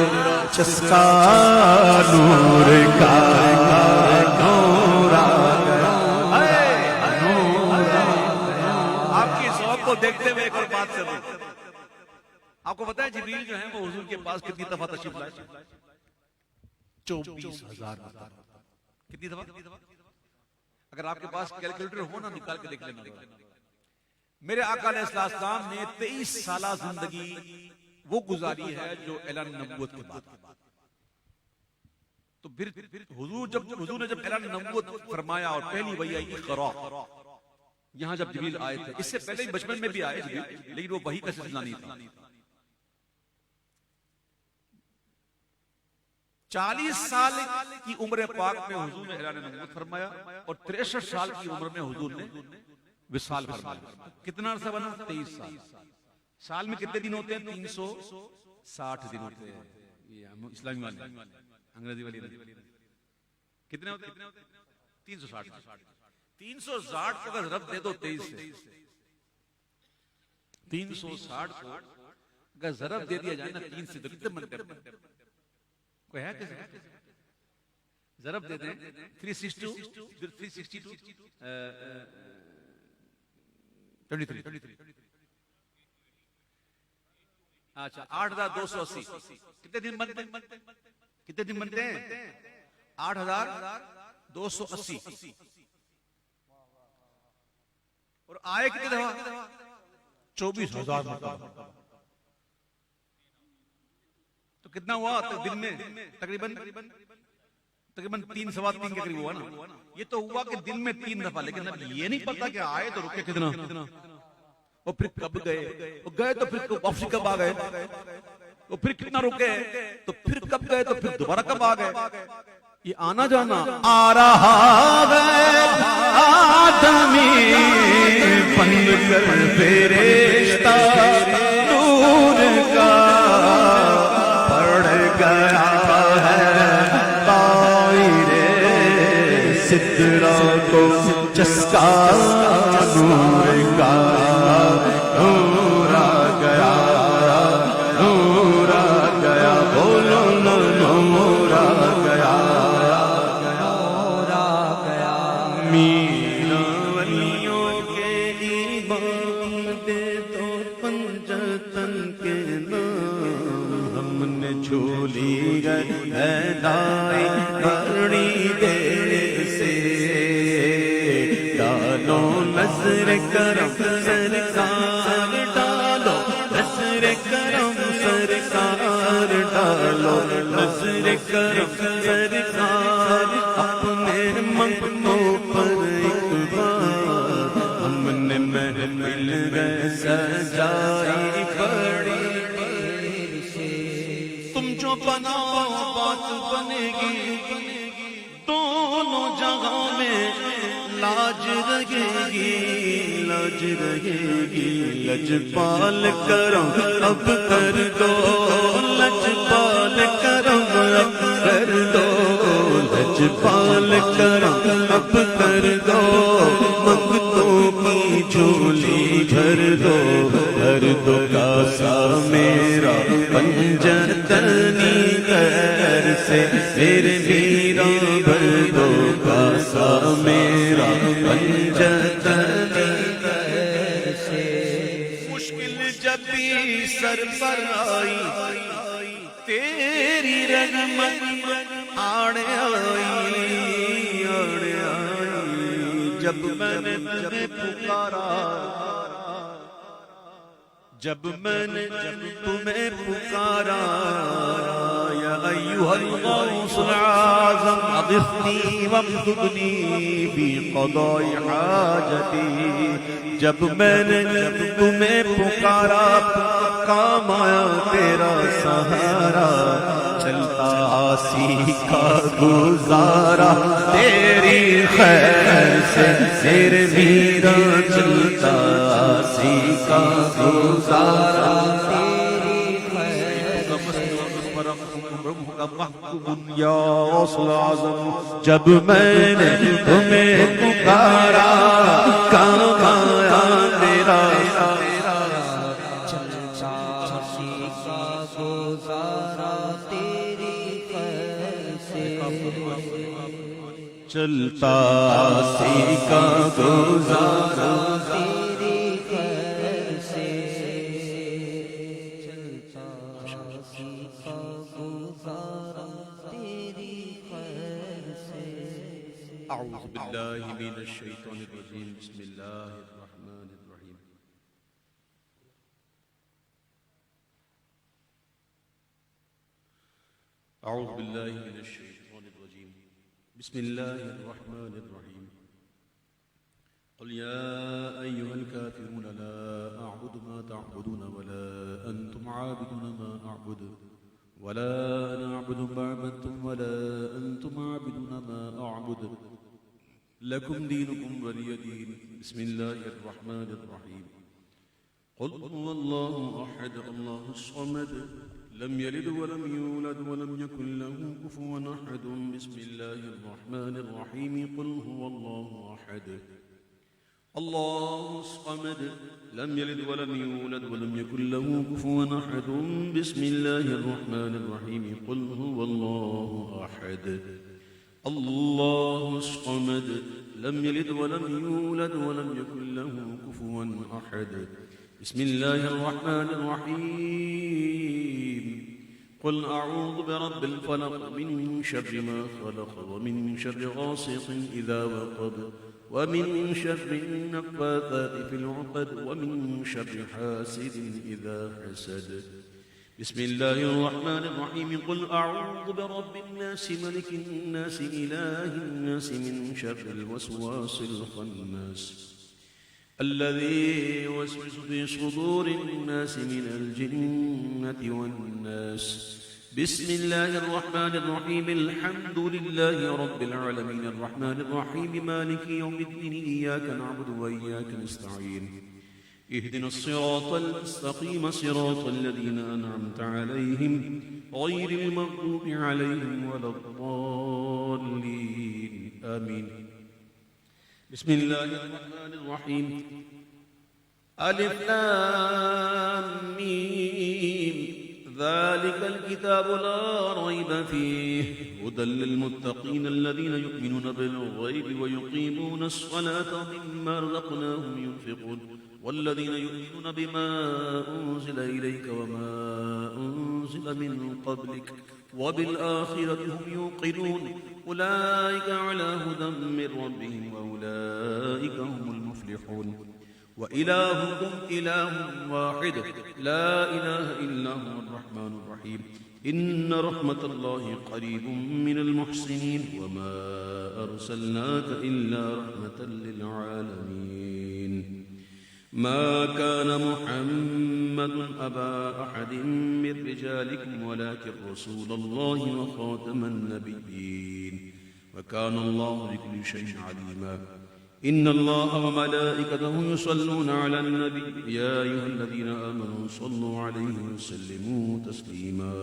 Speaker 2: چسکا نور کا, نور آ گیا. آپ کی ذوق کو دیکھتے ہوئے ایک اور بات کروں. آپ کو پتا ہے جبریل جو ہے وہ حضور کے پاس کتنی دفعہ تشریف لائے؟
Speaker 1: 24,000.
Speaker 2: کتنی دفعہ؟ اگر آپ کے پاس کیلکولیٹر ہو نا نکال کے دیکھ لینا.
Speaker 1: میرے آقا علیہ السلام نے 23 سالہ زندگی وہ گزاری ہے جو اعلان نبوت کے بعد. تو پھر حضور نے جب اعلان نبوت فرمایا اور پہلی وحی آئی اقرا, یہاں جب جبریل آئے تھے, اس سے پہلے ہی بچپن میں بھی آئے جبریل, لیکن وہ وحی کا سلسلہ نہیں تھا. 40 سال کی عمر پاک میں حضور نے اعلان نبوت فرمایا اور 63 سال کی عمر میں حضور نے وصال فرمایا. کتنا عرصہ بنا؟ 23 سال. سال میں کتنے دن ہوتے ہیں؟ 360 دن ہوتے ہیں. یہ اسلامی والے, انگریزی والی کتنے ہوتے ہیں؟ 360. 360 کو اگر ضرب دے دو 23 سے, 360 کو اگر ضرب دے دیا جائے نا 3 سے تو کتنے بنتے ہیں؟ کوئی ہے کسی ضرب دے دیں 362 23. اچھا 8,280 کتنے دن بنتے ہیں؟ کتنے دن بنتے ہیں؟ 8,280. اور آئے کتنے دفعہ؟ 24,000. تو کتنا ہوا دن میں؟ تقریباً 3 سوا 3 کے قریب ہوا نا. یہ تو ہوا کہ دن میں 3 دفعہ, لیکن اب یہ نہیں پتا کہ آئے تو رکے کتنا, اور پھر کب گئے, اور گئے تو پھر واپسی کب آ گئے, اور پھر کتنا رکے, تو پھر کب گئے, تو پھر دوبارہ کب آ گئے. یہ آنا جانا آ رہا ہے آدمی بن کر فرشتہ نور کا, پڑ گیا ہے طائر سدرا کو چسکا نور کا, نور آ گیا, نور آ گیا, بولو نا نور آ گیا,
Speaker 3: نور آ گیا.
Speaker 2: میرا ولیوں کے ایمان دے تو پنجتن کے نام, ہم نے جھولی ہے دائی بڑی دیر سے, ڈالو نظر کرم سرکار, ڈالو نظر کرم سرکار, ڈالو نظر کرم سرکار, اپنے منگنوں پر ایک بار ہم نے محفل سجائی بڑی دیر سے. تم جو بناؤ بات بنے گی, دونوں جگہوں میں لاج رہے گی, لاج رہے گی. لجپال کرم اب کر دو, لجپال کرم اب کر دو, لجپال کرم اب کر دو, منگتوں کی بھر دو کاسا میرا پنجتنی کر سے میرے میرا بھر دو کاسا میرا پنجتنی کر سے مشکل جب بھی سر پر آئی تیری رحمت آڑ آئی جب میں نے تمہیں پکارا جب میں نے تمہیں پکارا یا ایھا الغوث العظم اغثنی وامددنی فی قضاء حاجتی جب میں نے تمہیں پکارا کام آیا تیرا سہارا چلتا سیکھا گزارا تیری خیر سے میرے میرا چلتا سیکھا گزارا تیری خیر سے یا غوث العظم جب میں نے تمہیں پکارا کام آیا تیرا چلتا سیکھا گزارا تیری خیر سے چلتا سیکھا گزارا تیری خیر سے
Speaker 1: اعوذ باللہ من الشیطان الرجیم بسم اللہ الرحمن الرحیم اعوذ باللہ من الشیطان الرجیم بسم اللہ الرحمن الرحیم قل یا ایھا الکافرون لا اعبد ما تعبدون ولا انتم عابدون ما اعبد ولا انا اعبد ما عبدتم ولا انتم عابدون ما اعبد لكم دينكم ولي دين بسم الله الرحمن الرحيم قل هو الله احد الله الصمد لم يلد ولم يولد ولم يكن له كفوا احد بسم الله الرحمن الرحيم قل هو الله احد الله الصمد لم يلد ولم يولد ولم يكن له كفوا احد بسم الله الرحمن الرحيم قل هو الله احد الله الصمد لم يلد ولم يولد ولم يكن له كفوا احد بسم الله الرحمن الرحيم قل أعوذ برب الفلق من شر ما خلق ومن شر غاسق إذا وقب ومن شر النفاثات في العقد ومن شر حاسد إذا حسد بسم الله الرحمن الرحيم قل أعوذ برب الناس ملك الناس إله الناس من شر الوسواس الخناس الذي يوسوس في صدور الناس من الجنة والناس بسم الله الرحمن الرحيم الحمد لله رب العالمين الرحمن الرحيم مالك يوم الدين إياك نعبد وإياك نستعين اهدنا الصراط المستقيم صراط الذين أنعمت عليهم غير المغضوب عليهم ولا الضالين آمين بسم الله الرحمن الرحيم ألف لام ميم ذلك الكتاب لا ريب فيه هدى للمتقين الذين يؤمنون بالغيب ويقيمون الصلاة ومما رزقناهم ينفقون والذين يؤمنون بما أنزل إليك وما أنزل من قبلك وبالآخرة هم يوقنون أولئك على هدى من ربهم وأولئك هم المفلحون وإلهكم إله واحد لا إله إلا هو الرحمن الرحيم إن رحمة الله قريب من المحسنين وما أرسلناك إلا رحمة للعالمين ما كان محمد أبا أحد من رجالكم ولكن رسول الله وخاتم النبيين وكان الله بكل شيء عليما إن الله وملائكته يصلون على النبي يا أيها الذين آمنوا صلوا عليه وسلموا تسليما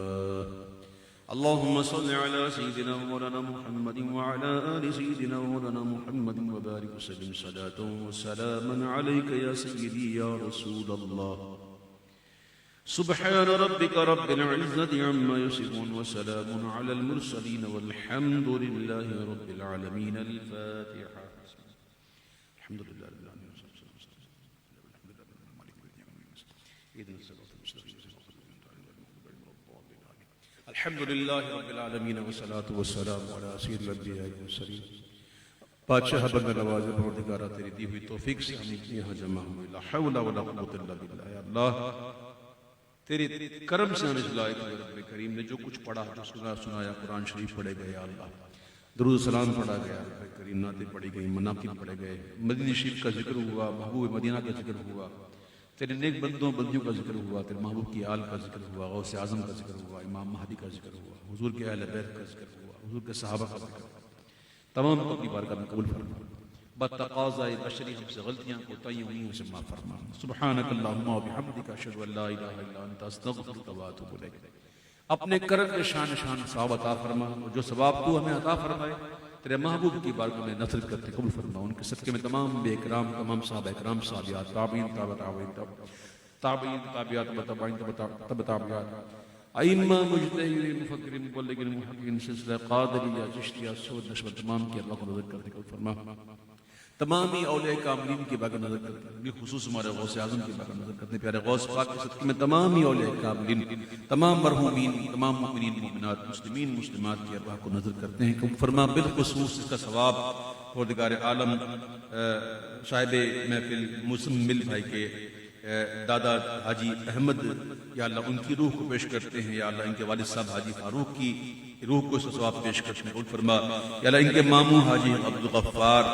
Speaker 2: اللهم صل على سيدنا مولانا محمد وعلى آل سيدنا مولانا محمد وبارك وسلم صلاة وسلاما عليك يا سيدي يا رسول الله. سبحان ربك رب العزة عما يصفون وسلام على المرسلين والحمد لله رب العالمين. الفاتحة. الحمد لله رب العالمين. الحمد للہ رب العالمین والصلاة والسلام علی سید الانبیاء والمرسلین. بادشاہ بندہ نواز پروردگارہ تیری دی ہوئی توفیق سے ہم یہاں جمع ہوئے. لا حول ولا قوت الا باللہ. یا اللہ تیرے کرم سے ہم اس لائق ہوئے. رب کریم نے جو کچھ پڑھا جو سنایا قرآن شریف پڑھے گئے. یا اللہ درود سلام پڑھا گیا. رب کریم نعتیں پڑھی گئی, مناقب پڑھے گئے, مدینہ شریف کا ذکر ہوا, محبوب مدینہ کا ذکر ہوا, تیرے نیک بندوں بندیوں کا ذکر ہوا, تیرے محبوب کی آل کا ذکر ہوا, غوث اعظم کا ذکر ہوا, امام مہدی کا ذکر ہوا, حضور کے اہل بیت کا ذکر ہوا, حضور کے صحابہ کا ذکر ہوا. تمام کو اپنی بارگاہ میں قبول فرما. بتقاضۂ بشری ہم سے غلطیاں کوتاہیاں ہوئی اسے معاف فرما. سبحانک اللہم و بحمدک اشہد ان لا الہ الا انت استغفرک و اتوب الیک. اپنے کرم کے شان ثواب عطا فرما, اور جو ثواب تو ہمیں عطا فرمائے تیرے محبوب کی بارگاہ میں نثر کرتے قبول فرما. ان کے صدقے میں تمام بے اکرام, تمام صحابہ اکرام, صحابیات, تابعین, تابعین, تابعیات, تبع تابعیات, ائمہ, مجتہدین, مفکرین, مبلغین, محققین, سلسلہ قادریہ, چشتیہ, سود نشوہ, تمام کی اللہ کو نظر کرتے قبول فرما. تمامی اولیاء کاملین کی بارگاہ نظر کرتے, بالخصوص ہمارے غوث اعظم کی بارگاہ نظر کرتے, پیارے غوث پاک کے صدقے میں تمامی اولیاء کاملین, تمام مرحومین, تمام مومنین, مومنات, مسلمین, مسلمات کی ارواح کو نظر کرتے ہیں قبول فرما. بالخصوص اس کا ثواب پروردگار عالم صاحب محفل مزمل بھائی کے دادا حاجی احمد, یا اللہ ان کی روح کو پیش کرتے ہیں. یا اللہ ان کے والد صاحب حاجی فاروق کی روح کو ثواب پیش کرتے ہیں قبول فرما. یا اللہ ان کے ماموں حاجی عبدالغفار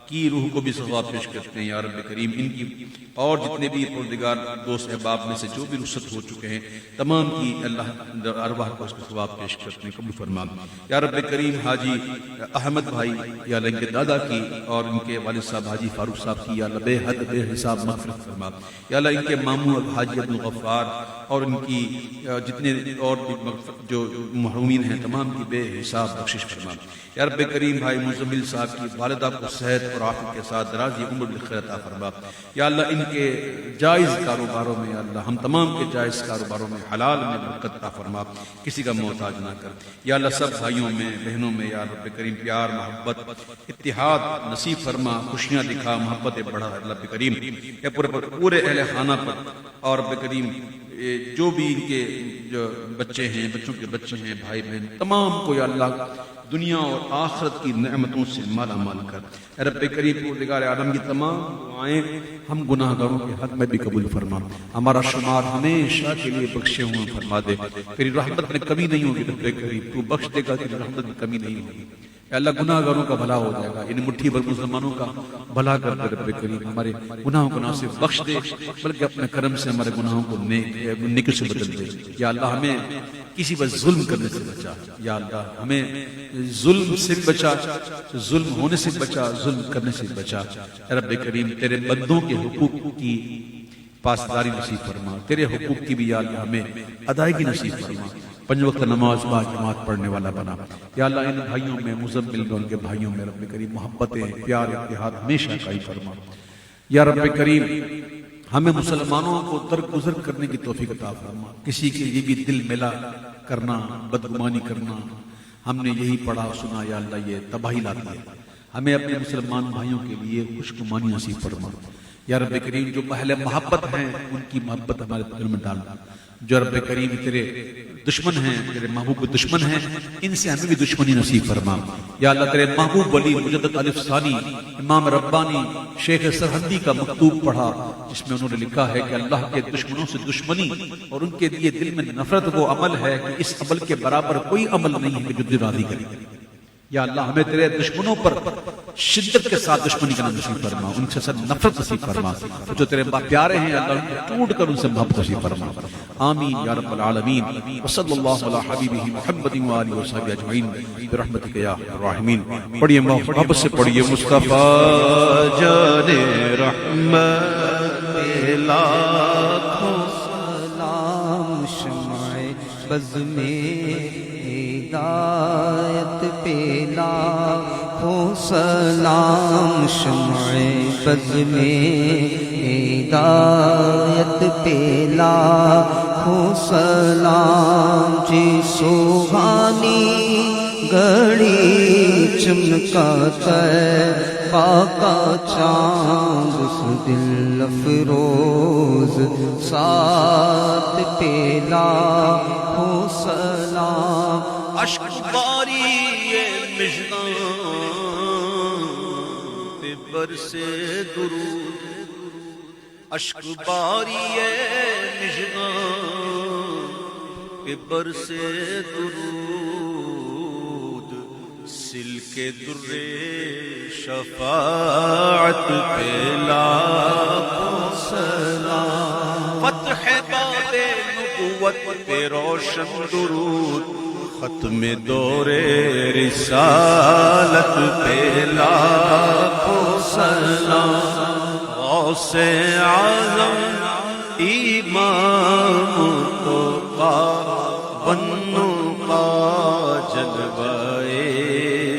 Speaker 2: کی روح کو بھی ثواب پیش کرتے ہیں. یا رب کریم ان کی اور جتنے بھی پروردگار دوست احباب میں سے جو بھی رخصت ہو چکے ہیں تمام کی اللہ ارواح کو اس کا ثواب پیش کرتے ہیں قبول فرما. یا رب کریم حاجی احمد بھائی, یا اللہ ان کے دادا کی اور ان کے والد صاحب حاجی فاروق صاحب کی یا اللہ بے حد بے حساب مغفرت فرما. یا اللہ ان کے ماموں حاجی عبدالغفار اور ان کی جتنے اور جو محرومین ہیں تمام کی بے حساب بخشش فرما. یا رب کریم بھائی مزمل صاحب کی والدہ کو صحت اور عافیت کے ساتھ درازی عمر بالخیر عطا فرما. یا اللہ ان کے جائز کاروباروں میں, یا اللہ ہم تمام کے جائز کاروباروں میں حلال میں برکت عطا فرما, کسی کا محتاج نہ کر. یا اللہ سب بھائیوں میں بہنوں میں یا رب کریم پیار محبت اتحاد نصیب فرما, خوشیاں دکھا, محبت بڑھا. رب کریم یا پورے اہل خانہ پر اور رب کریم جو بھی ان کے جو بچے ہیں, بچوں کے بچے ہیں, بھائی بہن تمام کو یا اللہ دنیا اور آخرت کی نعمتوں سے مالا مال کر. اے رب کریم پروردگار عالم کی تمام دعائیں ہم گناہ گاروں کے حق میں بھی قبول فرما. ہمارا شمار ہمیشہ کے لیے بخشے ہوئے فرما دے. تیری رحمت میں کمی نہیں ہوگی رب کریم, تو بخش دے گا, تیری رحمت میں کمی نہیں ہوگی. اے اللہ گناہ گاروں کا بھلا ہو جائے گا, ان مٹھی بھر مسلمانوں کا بھلا کر دے رب کریم. ہمارے گناہوں کو نہ صرف بخش دے بلکہ اپنے کرم سے ہمارے گناہوں کو نیک سے بدل دے. یا اللہ ہمیں کسی پر ظلم کرنے سے بچا. یا اللہ ہمیں ظلم سے بچا, ظلم ہونے سے بچا, ظلم کرنے سے بچا. اے رب کریم تیرے بندوں کے حقوق کی پاسداری نصیب فرما, تیرے حقوق کی بھی یا اللہ ہمیں ادائیگی نصیب فرما. 5 وقت نماز با جماعت پڑھنے والا بنا. یا اللہ ان بھائیوں میں مزمل میں ان کے بھائیوں میں رب کریم محبتیں, پیار, اتحاد ہمیشہ قائم فرما. یا رب کریم ہمیں مسلمانوں کو درگزر کرنے کی توفیق عطا فرما. کسی کے یہ بھی دل ملا کرنا, بدگمانی کرنا, ہم نے یہی پڑھا سنا یا اللہ یہ تباہی لاتی ہے. ہمیں اپنے مسلمان بھائیوں کے لیے خوشگمانی نصیب فرما. یا رب کریم جو اہل محبت ہیں ان کی محبت ہمارے دل میں ڈالنا. جو رب کریم تیرے دشمن ہیں, تیرے محبوب کے دشمن ہیں, ان سے ہمیں بھی دشمنی نصیب فرما. یا اللہ تیرے محبوب ولی مجدد الف ثانی امام ربانی شیخ سرہندی کا مکتوب پڑھا جس میں انہوں نے لکھا ہے کہ اللہ کے دشمنوں سے دشمنی اور ان کے لیے دل میں نفرت وہ عمل ہے کہ اس عمل کے برابر کوئی عمل نہیں ہے جو دل راضی کرے. یا اللہ ہمیں تیرے دشمنوں پر شدت کے ساتھ دشمنی کا نصیب فرما, ان سے ساتھ نفرت نصیب فرما. جو تیرے پیارے ہیں اللہ ان کو ٹوٹ کر ان سے محبت نصیب فرما. آمین یا رب العالمین. وصلی اللہ علی حبیبہ محمد و آلہ وصحبہ اجمعین برحمتک یا الراحمین. پڑھیے محبت سے پڑھیے. مصطفیٰ جان رحمت لاکھوں
Speaker 3: سلام شمع بز میں ہدایت پہ لاکھوں سلام، شمع بز میں ہدایت پہ لاکھوں سلام، جی سوہانی گھڑی چمکاتا ہے پاکا چاند، اس دل افروز ساتھ پہ لاکھوں سلام،
Speaker 2: اشک باری مژگاں پہ برسے درود، اشک باری مژگاں پہ برسے درود، سل کے در شفاعت پہ لاکھوں سلام، فتح باب نبوت پہ روشن درود، ختم دور رسالت پہ لاکھوں سلام، غوث اعظم امام توقا بنقا جلوہ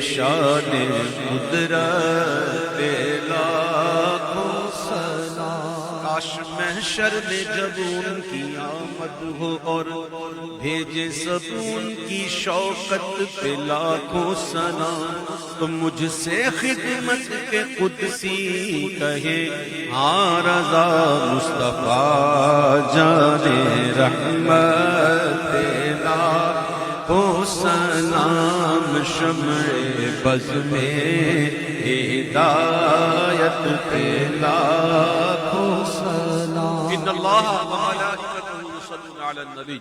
Speaker 2: شان قدرت پہ لاکھوں سلام، کاش محشر میں جب ان کی آمد ہو اور بھیجے سب ان کی شوکت پہ لاکھوں سلام، تو مجھ سے خدمت کے قدسی کہے ہاں رضا مصطفیٰ جان رحمت پہ لاکھوں سلام، شمع بز میں ہدایت پہ لاکھوں سلام، ان اللہ وملائکتہ یصلون علی النبی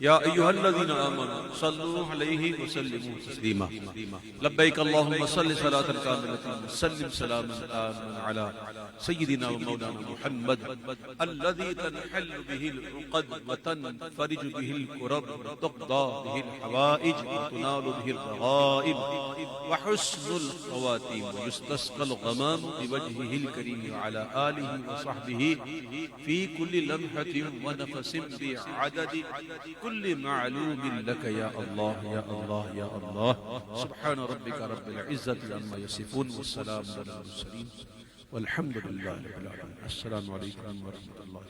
Speaker 2: یا ایھا الذین آمنوا صلوا علیہ وسلموا تسلیما، لبیک اللہم صل صلاۃ کاملۃ وسلم سلاما تاما علی سیدنا ومولانا محمد الذي تنحل به العقد وتنفرج به الكرب وتقضى به الحوائج وتنال به الرغائب وحسن الخواتيم ويستسقى الغمام بوجهه الكريم وعلى آله وصحبه في كل لمحة ونفس بعدد كل معلوم لك يا الله يا الله يا الله، سبحان ربك رب العزة عما يصفون والسلام على المرسلين والحمد لله رب العالمين، السلام علیکم ورحمۃ اللہ۔